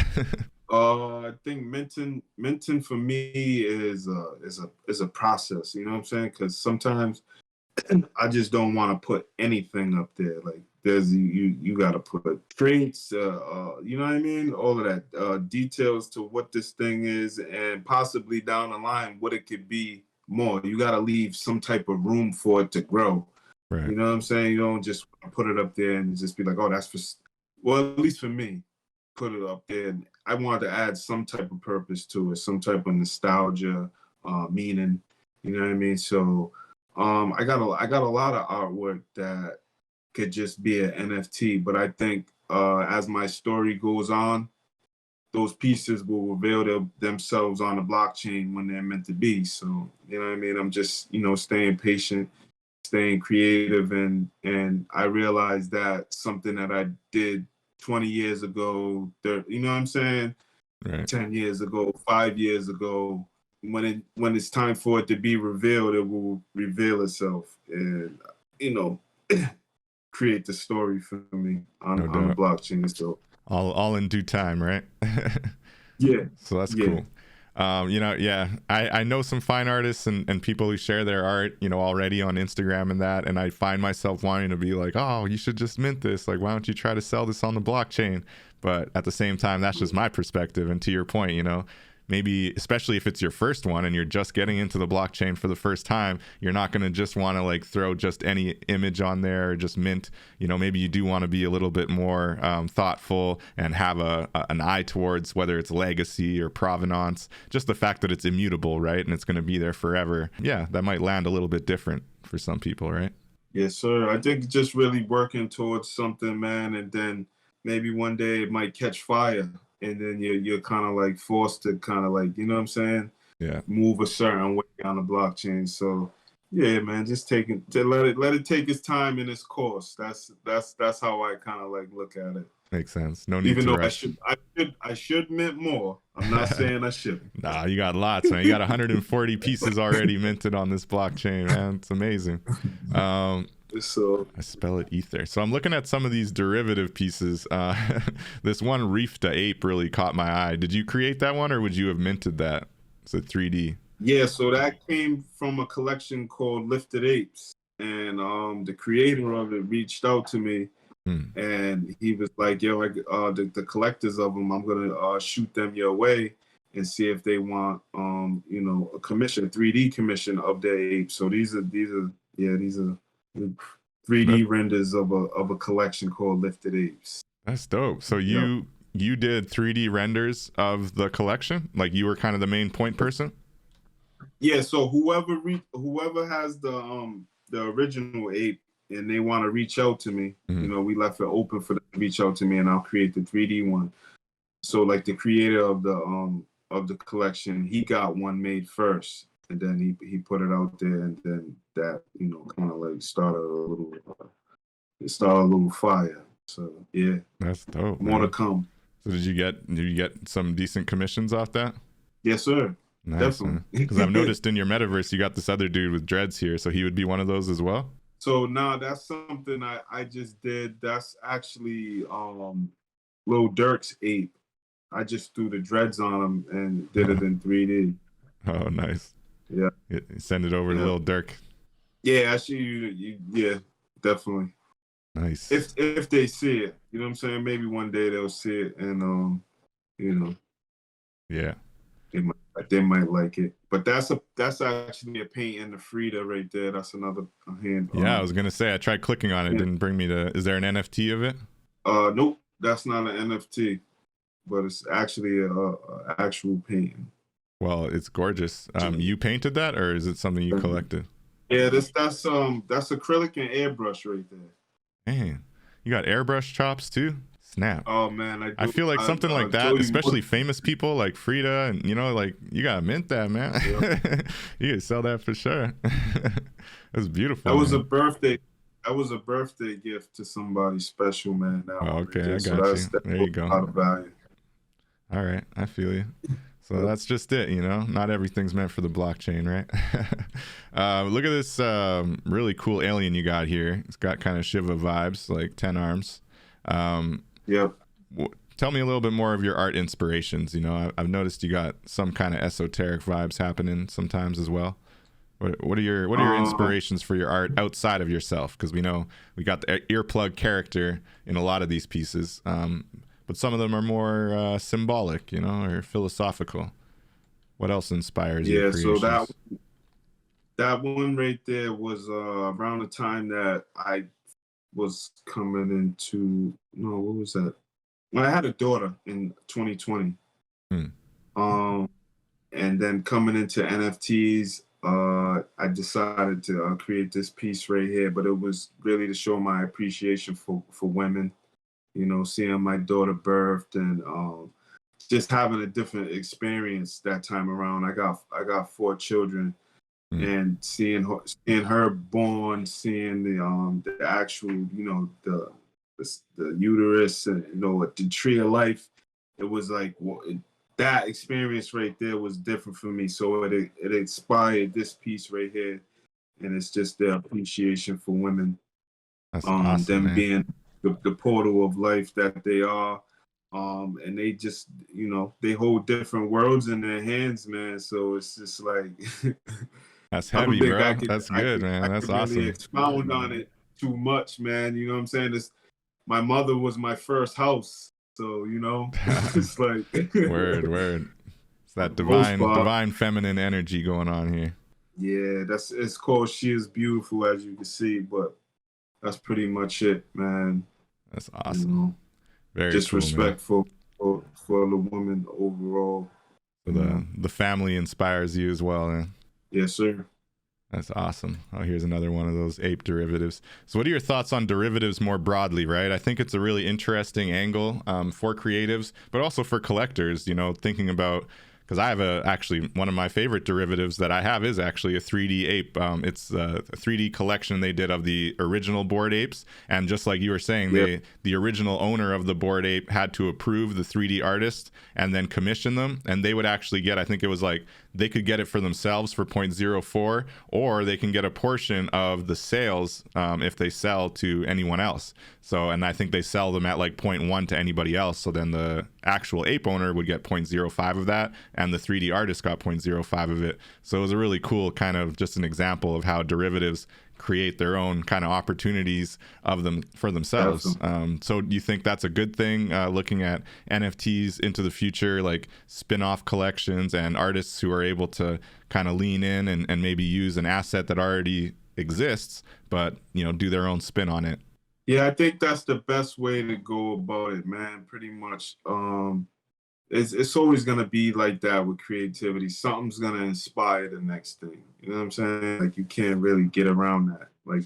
I think minting for me is a process. You know what I'm saying? Because sometimes I just don't want to put anything up there. Like there's you got to put traits, you know what I mean? All of that details to what this thing is, and possibly down the line what it could be more. You got to leave some type of room for it to grow. Right. You know what I'm saying? You don't just put it up there and just be like, oh, that's for. Well, at least for me, put it up there. And I wanted to add some type of purpose to it, some type of nostalgia, meaning. You know what I mean? So I got a lot of artwork that could just be an NFT, but I think as my story goes on, those pieces will reveal themselves on the blockchain when they're meant to be. So you know what I mean? I'm just, you know, staying patient, staying creative, and I realized that something that I did 20 years ago, you know what I'm saying? Right. 10 years ago, 5 years ago, when it's time for it to be revealed, it will reveal itself and, you know, create the story for me on the blockchain. So all in due time, right? Yeah. So that's cool. You know, yeah, I know some fine artists and people who share their art, you know, already on Instagram and that, and I find myself wanting to be like, oh, you should just mint this. Like, why don't you try to sell this on the blockchain? But at the same time, that's just my perspective. And to your point, you know, maybe especially if it's your first one and you're just getting into the blockchain for the first time, you're not going to just want to like throw just any image on there or just mint. You know, maybe you do want to be a little bit more thoughtful and have an eye towards whether it's legacy or provenance, just the fact that it's immutable, right? And it's going to be there forever. Yeah, that might land a little bit different for some people, right? Yes, sir. I think just really working towards something, man, and then maybe one day it might catch fire, and then you're kind of like forced to kind of like, you know what I'm saying? Yeah. Move a certain way on the blockchain. So yeah, man, just let it take its time and its course. That's how I kind of like look at it. Makes sense. No need Even to though rush. I should mint more. I'm not saying I shouldn't. Nah, you got lots, man. You got 140 pieces already minted on this blockchain, man. It's amazing. So I spell it ether. So I'm looking at some of these derivative pieces. This one Lifted Ape really caught my eye. Did you create that one, or would you have minted that? It's a 3D. Yeah, so that came from a collection called Lifted Apes, and the creator of it reached out to me, and he was like, "Yo, the collectors of them, I'm gonna shoot them your way and see if they want, you know, a 3D commission of their apes." So these are 3D renders of a collection called Lifted Apes. That's dope. So you did 3D renders of the collection? Like you were kind of the main point person? Yeah, so whoever has the original ape and they want to reach out to me, you know, we left it open for them to reach out to me, and I'll create the 3D one. So like the creator of the collection, he got one made first, and then he put it out there, and then that, you know, kind of like started a little fire. So yeah, That's dope, more to man. come. So did you get some decent commissions off that? Yes, sir. Nice, man. Because I've Definitely. noticed in your metaverse you got this other dude with dreads here, so he would be one of those as well. So now that's something I just did. That's actually Lil Durk's ape. I just threw the dreads on him and did it in 3D. Oh, nice. Yeah, Send it over to yeah, Lil Durk. yeah. Actually, yeah, definitely. Nice. If they see it, you know what I'm saying. Maybe one day they'll see it, and you know, Yeah. they might like it. But that's actually a paint in the Frida right there. That's another hand. Yeah, I was gonna say I tried clicking on it, Yeah. didn't bring me to. Is there an NFT of it? Nope, that's not an NFT, but it's actually a actual painting. Well, it's gorgeous. You painted that, or is it something you collected? Yeah, that's acrylic and airbrush right there. Man, you got airbrush chops too. Snap. Oh man, I I do. feel like something like that, Jody especially famous people like Frida, and like you gotta mint that, man. Yep. You could sell that for sure. That's beautiful. That was man. a birthday. That was a birthday gift to somebody special, man. That Oh, one right okay, I there. So got you. that's There you go. a lot of value. All right, I feel you. So that's just it, Not everything's meant for the blockchain, right? Look at this really cool alien you got here. It's got kind of Shiva vibes, like 10 arms. Yep. Tell me a little bit more of your art inspirations. I've noticed you got some kind of esoteric vibes happening sometimes as well. What are your inspirations for your art outside of yourself? Because we know we got the earplug character in a lot of these pieces, but some of them are more symbolic, or philosophical. What else inspires your creations? So that one right there was around the time that I was coming into what was that? Well, I had a daughter in 2020. And then coming into NFTs, I decided to create this piece right here, but it was really to show my appreciation for women, seeing my daughter birthed and just having a different experience that time around. I got 4 children, and seeing her born, seeing the actual, the uterus and the tree of life, it was like that experience right there was different for me. So it inspired this piece right here, and it's just the appreciation for women. That's awesome, them man. being the portal of life that they are. And they just, they hold different worlds in their hands, man. So it's just like that's heavy, bro. That's good, man. That's awesome. Really expound on it too much, man. You know what I'm saying? My mother was my first house, so it's like word. It's that divine feminine energy going on here. Yeah, it's called She Is Beautiful, as you can see, but that's pretty much it, man. That's awesome. Very just cool, respectful for the woman overall. So the family inspires you as well, man. Yes, sir. That's awesome. Oh, here's another one of those ape derivatives. So what are your thoughts on derivatives more broadly, right? I think it's a really interesting angle for creatives, but also for collectors, thinking about, because I have actually one of my favorite derivatives that I have is actually a 3D ape. It's a 3D collection they did of the original Bored Apes. And just like you were saying, the original owner of the Bored Ape had to approve the 3D artist and then commission them. And they would actually get, I think it was like, they could get it for themselves for 0.04, or they can get a portion of the sales if they sell to anyone else. So, and I think they sell them at like 0.1 to anybody else. So then the actual ape owner would get 0.05 of that, and the 3D artist got 0.05 of it. So it was a really cool kind of just an example of how derivatives create their own kind of opportunities of them for themselves. So do you think that's a good thing, looking at NFTs into the future, like spin-off collections and artists who are able to kind of lean in and maybe use an asset that already exists, but do their own spin on it? Yeah, I think that's the best way to go about it, man. Pretty much. It's always gonna be like that with creativity. Something's gonna inspire the next thing. You know what I'm saying? Like you can't really get around that. Like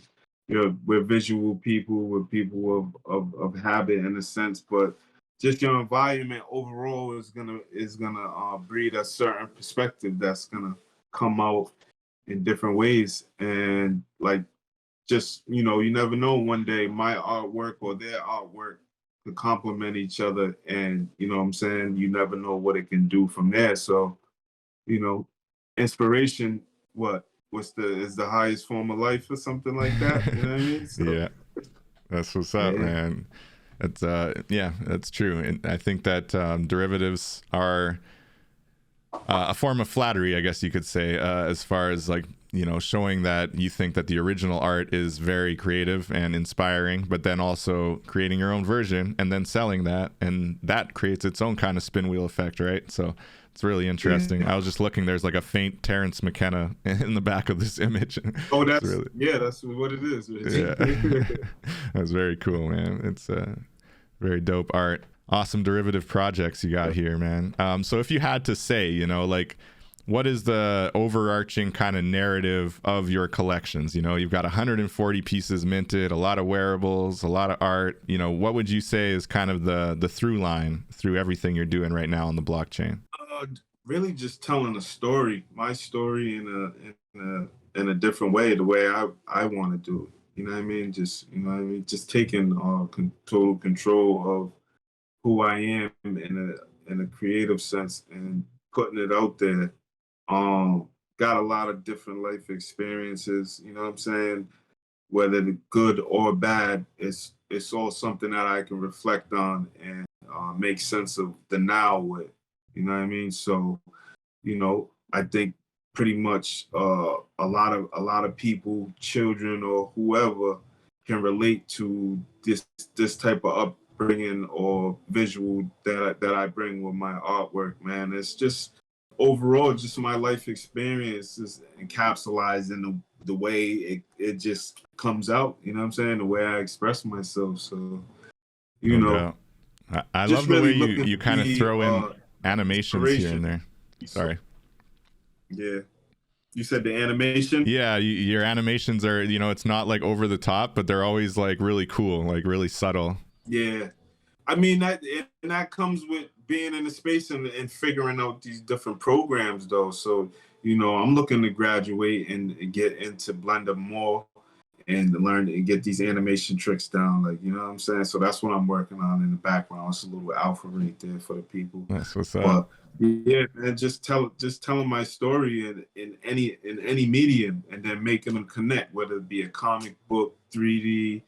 we're visual people, we're people of habit in a sense, but just your environment overall is gonna breed a certain perspective that's gonna come out in different ways. And like just, you know, you never know, one day my artwork or their artwork could complement each other, and you know what I'm saying, you never know what it can do from there. So, you know, inspiration, what's the is the highest form of life or something like that, you know what I mean? So Yeah, that's what's up, yeah. man. That's yeah, that's true. And I think that derivatives are a form of flattery, I guess you could say, as far as like, you know, showing that you think that the original art is very creative and inspiring, but then also creating your own version and then selling that, and that creates its own kind of spin wheel effect, right? So it's really interesting. I was just looking, there's like a faint Terrence McKenna in the back of this image. Oh, that's really, yeah, that's what it is. yeah. That's very cool, man. It's very dope art. Awesome derivative projects you got here, man. So if you had to say, you know, like, what is the overarching kind of narrative of your collections? You know, you've got 140 pieces minted, a lot of wearables, a lot of art. You know, what would you say is kind of the through line through everything you're doing right now on the blockchain? Really just telling a story, my story in a different way, the way I want to do it. You know what I mean? Just, you know what I mean? Just taking total control of who I am in a creative sense and putting it out there. Got a lot of different life experiences, you know what I'm saying? Whether the good or bad, it's all something that I can reflect on and make sense of the now with. You know what I mean? So, you know, I think pretty much a lot of people, children or whoever, can relate to this type of upbringing or visual that I bring with my artwork, man. It's just overall just my life experience is encapsulated in the way it just comes out, you know what I'm saying? The way I express myself. So, you No know, doubt. I just love the way really you kind of throw in animations here and there. Sorry. Yeah. You said the animation? Yeah, your animations are, you know, it's not like over the top, but they're always like really cool, like really subtle. Yeah. I mean, that comes with being in the space and figuring out these different programs, though. So, you know, I'm looking to graduate and get into Blender more and learn and get these animation tricks down, like, you know what I'm saying? So that's what I'm working on in the background. It's a little alpha right there for the people. That's what's up. But yeah, and just telling my story in any medium, and then making them connect, whether it be a comic book, 3D,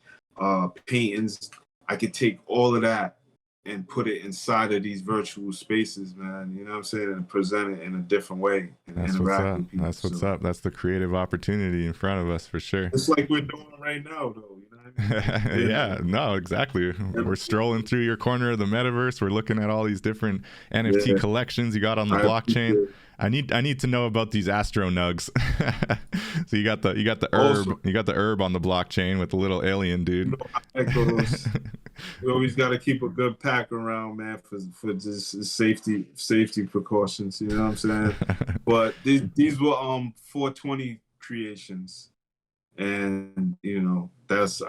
paintings. I could take all of that and put it inside of these virtual spaces, man. You know what I'm saying? And present it in a different way and That's what's interact up. with people. That's what's up. That's the creative opportunity in front of us for sure. It's like we're doing right now, though. You know what I mean? Yeah, no, exactly. We're strolling through your corner of the metaverse. We're looking at all these different NFT collections you got on the blockchain. I need to know about these astro nugs. So you got the herb, awesome. You got the herb on the blockchain with the little alien dude. You know how that goes. We always got to keep a good pack around, man, for just safety precautions. You know what I'm saying? But these were 420 creations, and you know,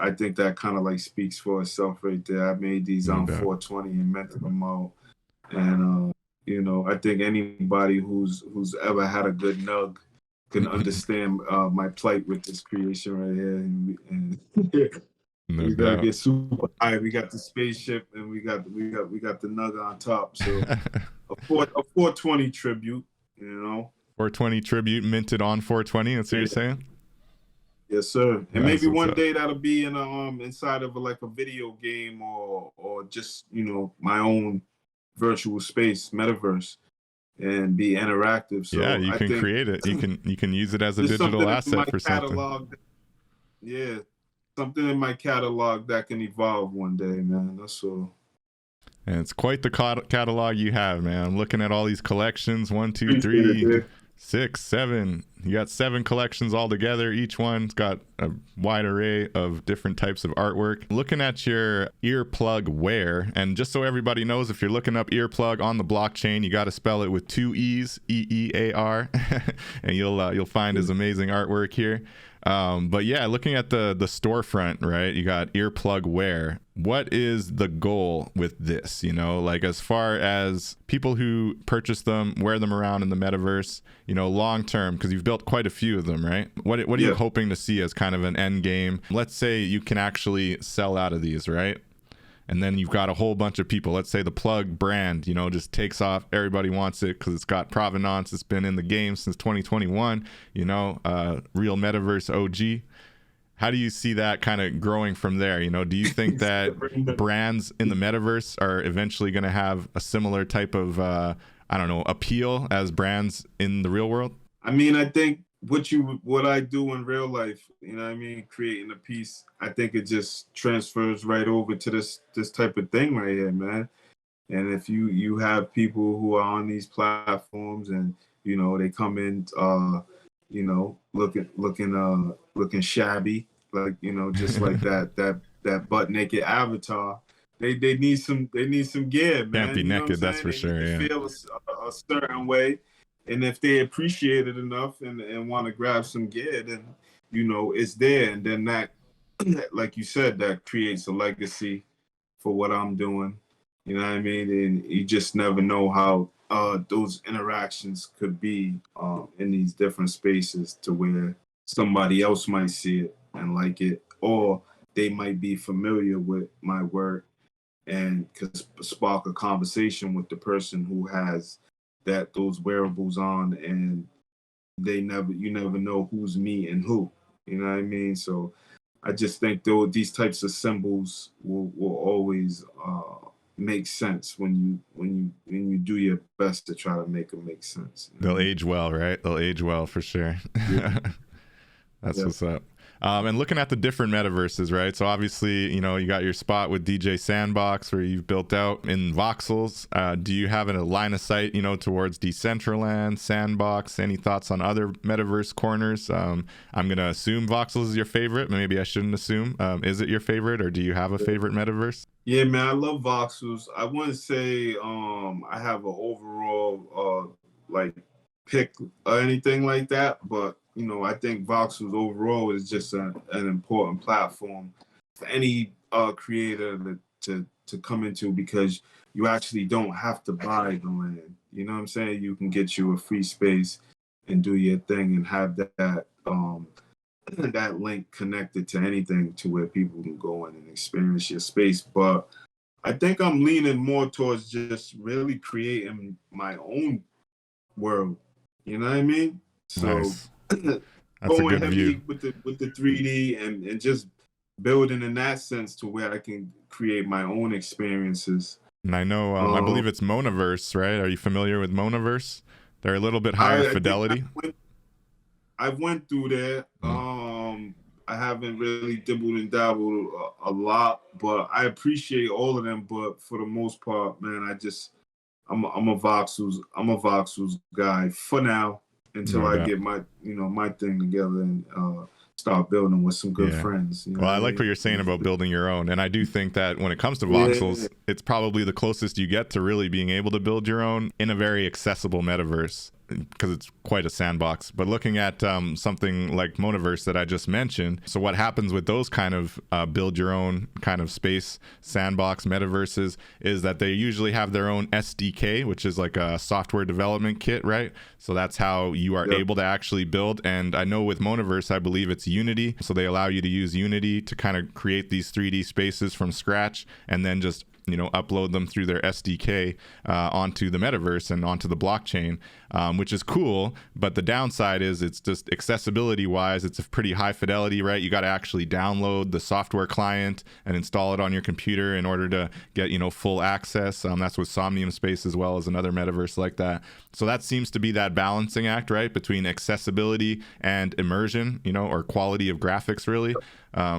I think that kind of like speaks for itself right there. I made these on 420 and minted them out, and you know, I think anybody who's ever had a good nug can understand my plight with this creation right here. And we gotta get super high. We got the spaceship, and we got the nug on top. So a 420 tribute, you know. 420 tribute minted on 420. That's what you're saying. Yes, sir. And maybe one day that'll be in inside of like a video game or just, you know, my own virtual space, metaverse, and be interactive. So yeah, you can create it. You can use it as a digital asset for something. Yeah, something in my catalog that can evolve one day, man. That's all. And it's quite the catalog you have, man. I'm looking at all these collections. 1, 2, 3, 6, 7. You got 7 collections all together. Each one's got a wide array of different types of artwork. Looking at your Ear Plug Wear, and just so everybody knows, if you're looking up Ear Plug on the blockchain, you got to spell it with 2 E's, EEAR, and you'll find his amazing artwork here. But yeah, looking at the storefront, right? You got Ear Plug Wear. What is the goal with this? You know, like as far as people who purchase them, wear them around in the metaverse, you know, long term, because you've built built quite a few of them, right? What are you hoping to see as kind of an end game? Let's say you can actually sell out of these, right? And then you've got a whole bunch of people. Let's say the Plug brand, you know, just takes off. Everybody wants it because it's got provenance. It's been in the game since 2021, you know, real metaverse OG. How do you see that kind of growing from there? You know, do you think that brands in the metaverse are eventually going to have a similar type of, I don't know, appeal as brands in the real world? I mean, I think what I do in real life, you know what I mean, creating a piece, I think it just transfers right over to this type of thing right here, man. And if you have people who are on these platforms and, you know, they come in you know, looking shabby, like, you know, just like that butt naked avatar. They need some gear, man. Can't be naked, that's for sure. They feel a certain way. And if they appreciate it enough and want to grab some gear, then, you know, it's there. And then that, like you said, that creates a legacy for what I'm doing. You know what I mean? And you just never know how those interactions could be in these different spaces to where somebody else might see it and like it, or they might be familiar with my work and could spark a conversation with the person who has those wearables on, and you never know who's me and who, you know what I mean? So I just think though these types of symbols will always make sense when you do your best to try to make them make sense. They'll age well, right? They'll age well for sure. Yeah. That's what's up. And looking at the different metaverses, right? So obviously, you know, you got your spot with DJ Sandbox where you've built out in Voxels. Do you have a line of sight, you know, towards Decentraland, Sandbox? Any thoughts on other metaverse corners? I'm going to assume Voxels is your favorite. Maybe I shouldn't assume. Is it your favorite, or do you have a favorite metaverse? Yeah, man, I love Voxels. I wouldn't say I have an overall like pick or anything like that, but you know, I think Voxels overall is just an important platform for any creator to come into, because you actually don't have to buy the land. You know what I'm saying? You can get you a free space and do your thing and have that link connected to anything to where people can go in and experience your space. But I think I'm leaning more towards just really creating my own world. You know what I mean? So nice. That's going a good view with the 3D and just building in that sense to where I can create my own experiences. And I know, I believe it's Monaverse, right? Are you familiar with Monaverse? They're a little bit higher fidelity. I went through there. I haven't really dibbled and dabbled a lot, but I appreciate all of them. But for the most part, man, I'm a Voxels guy for now until I get my thing together and start building with some good friends. You know well, I like what you're saying about building your own, and I do think that when it comes to Voxels, it's probably the closest you get to really being able to build your own in a very accessible metaverse, because it's quite a sandbox. But looking at something like Monaverse that I just mentioned, so what happens with those kind of build your own kind of space sandbox metaverses is that they usually have their own SDK, which is like a software development kit, right? So that's how you are able to actually build. And I know with Monaverse, I believe it's Unity. So they allow you to use Unity to kind of create these 3D spaces from scratch and then just upload them through their SDK onto the metaverse and onto the blockchain, which is cool. But the downside is it's just accessibility wise, it's a pretty high fidelity, right? You got to actually download the software client and install it on your computer in order to get, full access. That's with Somnium Space as well as another metaverse like that. So that seems to be that balancing act, right? Between accessibility and immersion, or quality of graphics, really.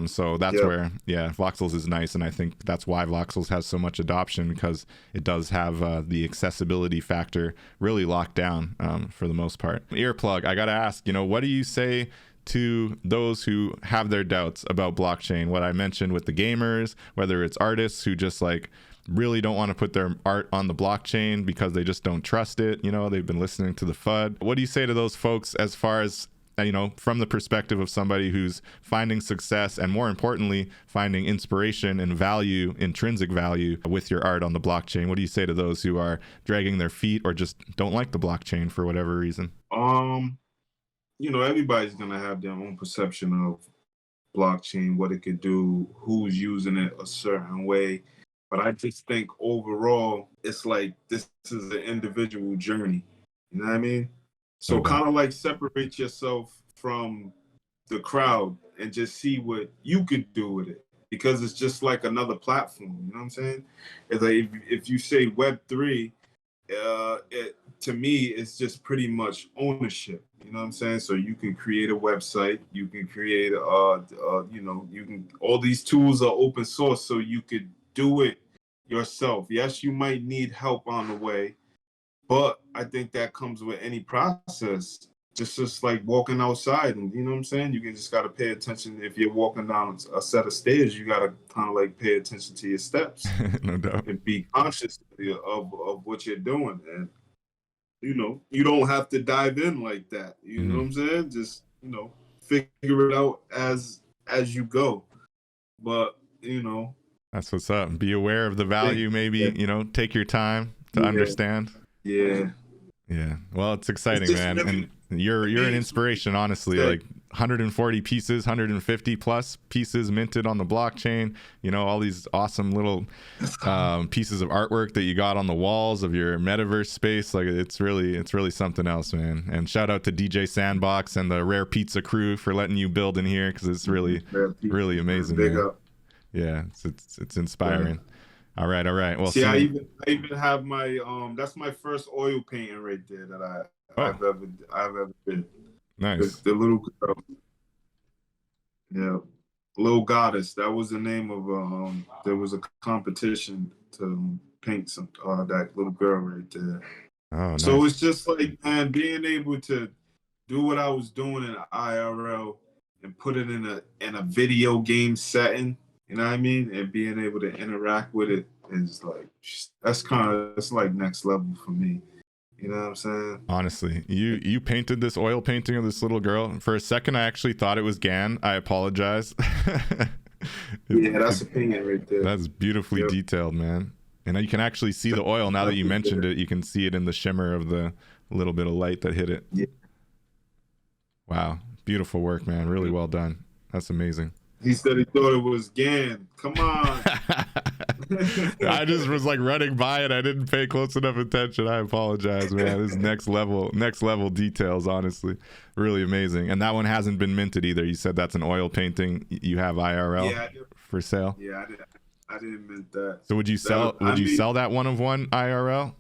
So that's where, Voxels is nice. And I think that's why Voxels has so much adoption, because it does have the accessibility factor really locked down for the most part. Earplug, I got to ask, what do you say to those who have their doubts about blockchain? What I mentioned with the gamers, whether it's artists who just really don't want to put their art on the blockchain because they just don't trust it. They've been listening to the FUD. What do you say to those folks as far as, from the perspective of somebody who's finding success and, more importantly, finding inspiration and value, intrinsic value with your art on the blockchain? What do you say to those who are dragging their feet or just don't like the blockchain for whatever reason? everybody's gonna have their own perception of blockchain, what it could do, who's using it a certain way. But I just think overall, it's like this is an individual journey. You know what I mean? No So doubt. kind of like separate yourself from the crowd and just see what you could do with it. Because it's just like another platform. You know what I'm saying? It's like if you say Web3, to me, it's just pretty much ownership. You know what I'm saying? So you can create a website, you can create, you can. All these tools are open source, so you could do it yourself. Yes, you might need help on the way, but I think that comes with any process. Just like walking outside, and you know what I'm saying. You just gotta pay attention. If you're walking down a set of stairs, you gotta kind of like pay attention to your steps No doubt. and be conscious of what you're doing. And you don't have to dive in like that. You know what I'm saying? Just, figure it out as you go. But, That's what's up. Be aware of the value, maybe, take your time to understand. Yeah. Yeah. Well, it's exciting, man. And you're an inspiration, honestly. Like 140 pieces, 150 plus pieces minted on the blockchain. All these awesome little pieces of artwork that you got on the walls of your metaverse space. Like it's really something else, man. And shout out to DJ Sandbox and the Rare Pizza crew for letting you build in here, because it's really amazing, Big man. up. Yeah, it's inspiring. Yeah. All right. Well, see, I even have my that's my first oil painting right there that I've ever did. Nice. The little girl. Yeah, Little Goddess. That was the name of there was a competition to paint that little girl right there. Oh, nice. So it's just like, man, being able to do what I was doing in IRL and put it in a video game setting. You know what I mean? And being able to interact with it is like, it's like next level for me. You know what I'm saying? Honestly, you painted this oil painting of this little girl. For a second, I actually thought it was Gan. I apologize. Yeah, that's a painting right there. That's beautifully detailed, man. And you can actually see the oil now that you mentioned it. You can see it in the shimmer of the little bit of light that hit it. Yeah. Wow. Beautiful work, man. Really well done. That's amazing. He said he thought it was Gan. Come on. I just was like running by it. I didn't pay close enough attention. I apologize, man. This is next level details, honestly. Really amazing. And that one hasn't been minted either. You said that's an oil painting. You have IRL for sale? Yeah, I didn't mint that. So would you sell that one of one IRL?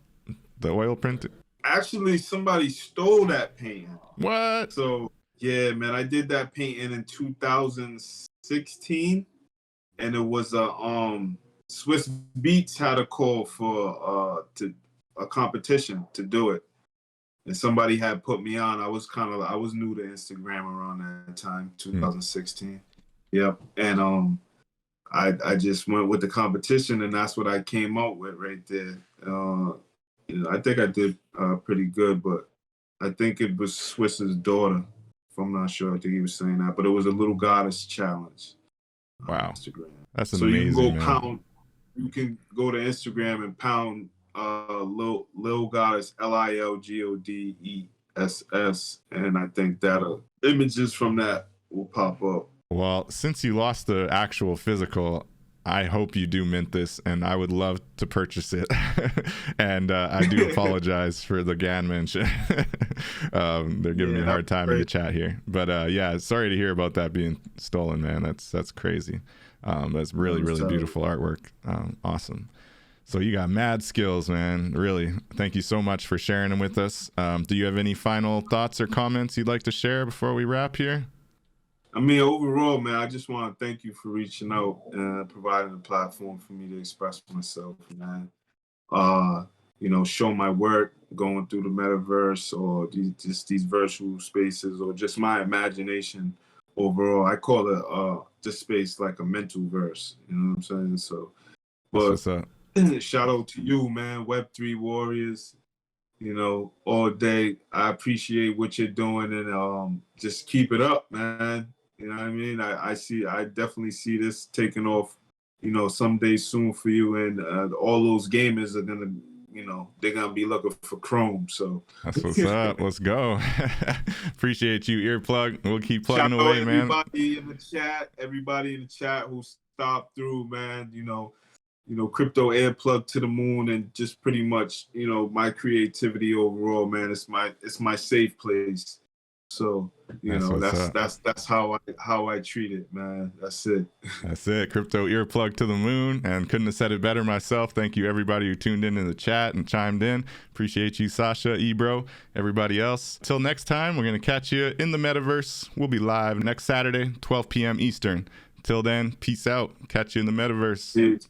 The oil printing? Actually, somebody stole that painting. What? So yeah, man, I did that painting in 2016, and it was Swiss Beats had a call for a competition to do it, and somebody had put me on. I was new to Instagram around that time, 2016. Yep, and I just went with the competition, and that's what I came out with right there. I think I did pretty good, but I think it was Swiss's daughter. If I'm not sure, I think he was saying that, but it was a Little Goddess challenge. Wow, Instagram. That's so amazing. So you can go man. pound. You can go to Instagram and pound Lil Goddess LILGODESS, and I think that images from that will pop up. Well, since you lost the actual physical, I hope you do mint this, and I would love to purchase it. And I do apologize for the GAN mention. They're giving me a hard time in the chat here. But yeah, sorry to hear about that being stolen, man. That's crazy. That's really beautiful artwork. Awesome. So you got mad skills, man. Really. Thank you so much for sharing them with us. Do you have any final thoughts or comments you'd like to share before we wrap here? I mean, overall, man, I just want to thank you for reaching out and providing a platform for me to express myself, man. Show my work going through the metaverse or these virtual spaces or just my imagination overall. I call it this space like a mental verse, you know what I'm saying? So, but shout out to you, man, Web3 Warriors. All day. I appreciate what you're doing, and just keep it up, man. You know what I mean? I definitely see this taking off, someday soon for you, and all those gamers are gonna, they're gonna be looking for Krome. So that's what's up. Let's go. Appreciate you, Earplug. We'll keep plugging shout away, out man. Everybody in the chat who stopped through, man. Crypto Earplug to the moon, and just pretty much, my creativity overall, man. It's my safe place. So, that's how I treat it, man. That's it. That's it. Crypto Earplug to the moon, and couldn't have said it better myself. Thank you, everybody who tuned in the chat and chimed in. Appreciate you, Sasha, Ebro, everybody else. Till next time, we're going to catch you in the metaverse. We'll be live next Saturday, 12 p.m. Eastern. Till then, peace out. Catch you in the metaverse. Peace.